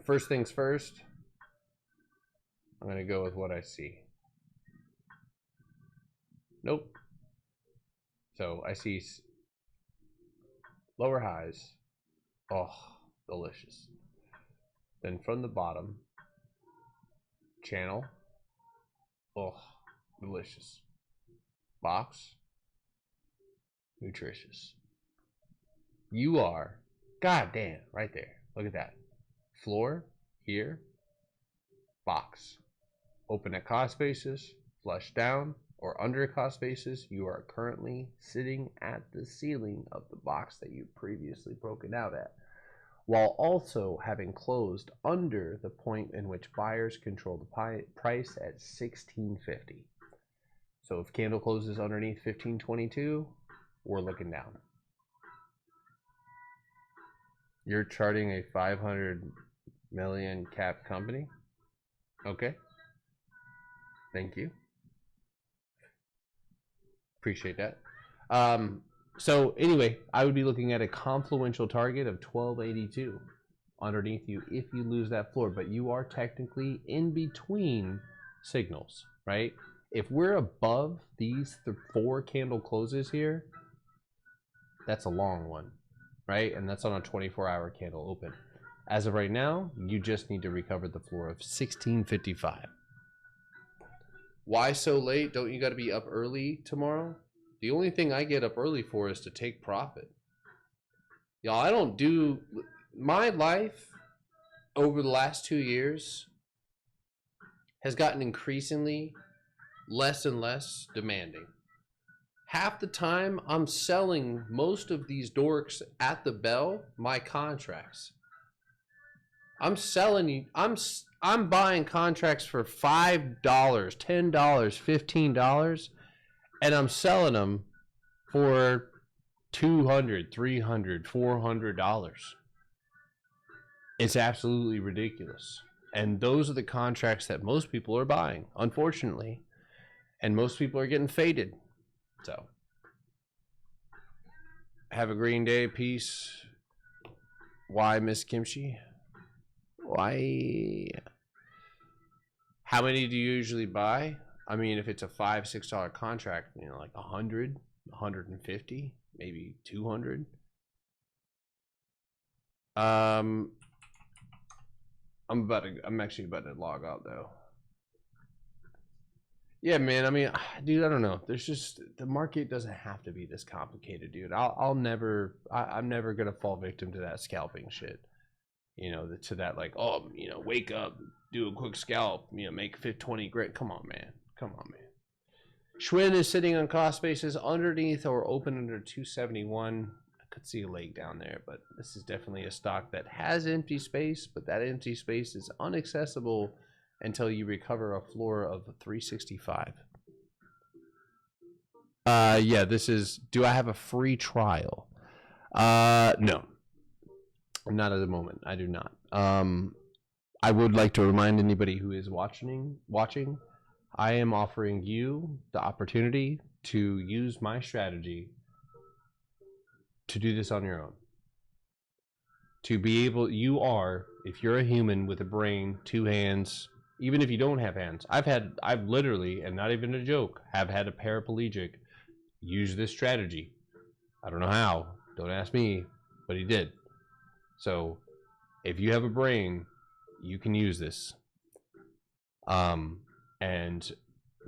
First things first. I'm going to go with what I see. Nope. So I see lower highs. Oh, delicious. Then from the bottom, channel. Oh, delicious. Box. Nutritious. You are, goddamn, right there. Look at that. Floor, here. Box. Open at cost basis, flush down, or under cost basis. You are currently sitting at the ceiling of the box that you previously broken out at, while also having closed under the point in which buyers control the price at $16.50. So if candle closes underneath $15.22, we're looking down. You're charting a 500 million cap company? Okay. Thank you. Appreciate that. So anyway, I would be looking at a confluential target of 1282 underneath you if you lose that floor, but you are technically in between signals, right? If we're above these 4 candle closes here, that's a long one, right? And that's on a 24-hour candle open. As of right now, you just need to recover the floor of 1655. Why so late? Don't you got to be up early tomorrow? The only thing I get up early for is to take profit. Y'all, I don't do... My life over the last 2 years has gotten increasingly less and less demanding. Half the time, I'm selling most of these dorks at the bell my contracts. I'm selling you. I'm buying contracts for $5, $10, $15, and I'm selling them for $200, $300, $400. It's absolutely ridiculous. And those are the contracts that most people are buying, unfortunately. And most people are getting faded. So, have a green day. Peace. Why, Miss Kimchi? Why? How many do you usually buy? I mean, if it's a $5, $6 contract, you know, like 100, 150, maybe 200. I'm actually about to log out though. Yeah, man. I mean, dude, I don't know. There's just, the market doesn't have to be this complicated, dude. I'm never gonna fall victim to that scalping shit. You know, to that, like, oh, you know, wake up, do a quick scalp, you know, make 20 grand. Come on, man. Come on, man. Schwinn is sitting on cost basis underneath or open under 271. I could see a leg down there, but this is definitely a stock that has empty space, but that empty space is inaccessible until you recover a floor of 365. Yeah, this is, do I have a free trial? No. Not at the moment. I do not. I would like to remind anybody who is watching, I am offering you the opportunity to use my strategy to do this on your own. To be able, if you're a human with a brain, 2 hands, even if you don't have hands. I've literally, and not even a joke, have had a paraplegic use this strategy. I don't know how. Don't ask me, but he did. So, if you have a brain, you can use this. And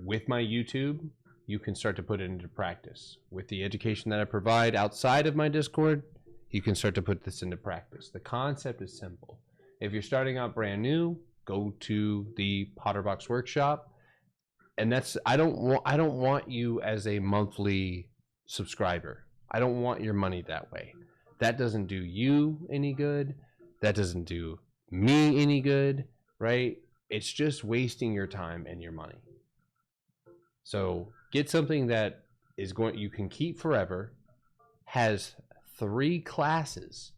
with my YouTube, you can start to put it into practice. With the education that I provide outside of my Discord, you can start to put this into practice. The concept is simple. If you're starting out brand new, go to the Potterstocks workshop. And that's, I don't want you as a monthly subscriber. I don't want your money that way. That doesn't do you any good. That doesn't do me any good, right? It's just wasting your time and your money. So get something that is going you can keep forever, has 3 classes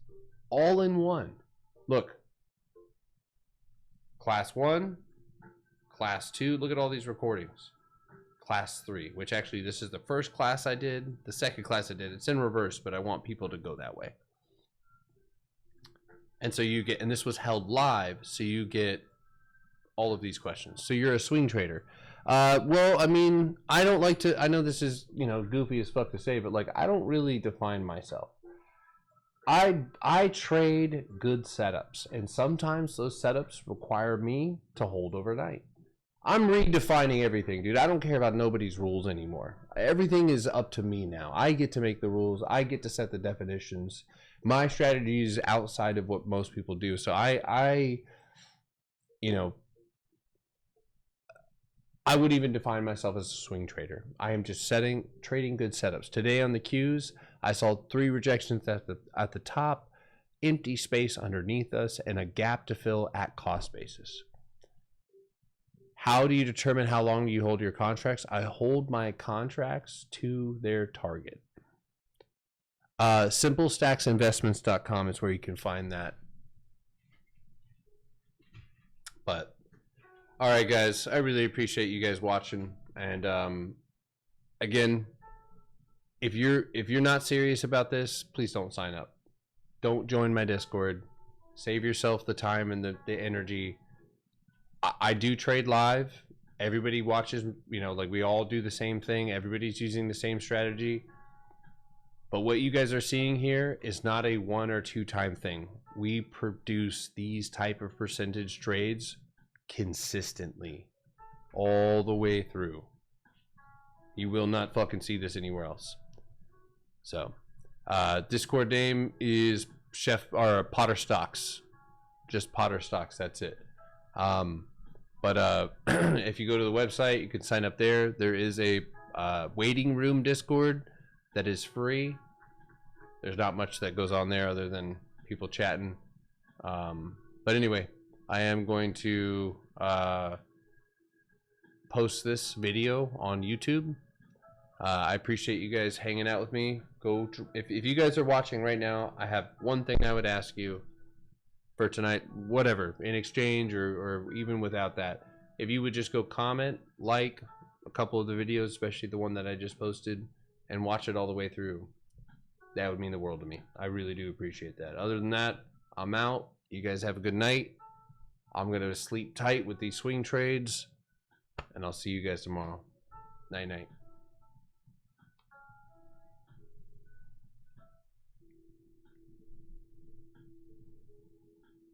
all in one. Look, class 1, class 2, look at all these recordings. Class 3, which actually this is the first class I did, the second class I did. It's in reverse, but I want people to go that way. And so you get, and this was held live, so you get all of these questions. So you're a swing trader. Well, I mean, I don't like to, I know this is, you know, goofy as fuck to say, but like, I don't really define myself. I trade good setups, and sometimes those setups require me to hold overnight. I'm redefining everything, dude. I don't care about nobody's rules anymore. Everything is up to me now. I get to make the rules. I get to set the definitions. My strategy is outside of what most people do. So you know, I would even define myself as a swing trader. I am just trading good setups. Today on the cues, I saw 3 rejections at the top, empty space underneath us, and a gap to fill at cost basis. How do you determine how long you hold your contracts? I hold my contracts to their target. SimpleStacksInvestments.com is where you can find that. But all right, guys, I really appreciate you guys watching. And again, if you're not serious about this, please don't sign up. Don't join my Discord. Save yourself the time and the energy. I do trade live. Everybody watches, you know, like we all do the same thing. Everybody's using the same strategy. But what you guys are seeing here is not a 1 or 2 time thing. We produce these type of percentage trades consistently all the way through. You will not fucking see this anywhere else. So, Discord name is Potterstocks. Just Potterstocks, that's it. But if you go to the website, you can sign up there. There is a waiting room Discord that is free. There's not much that goes on there other than people chatting. But anyway, I am going to post this video on YouTube. I appreciate you guys hanging out with me. If you guys are watching right now, I have one thing I would ask you for tonight, whatever, in exchange or even without that. If you would just go comment, like a couple of the videos, especially the one that I just posted, and watch it all the way through, that would mean the world to me. I really do appreciate that. Other than that, I'm out. You guys have a good night. I'm going to sleep tight with these swing trades, and I'll see you guys tomorrow. Night, night.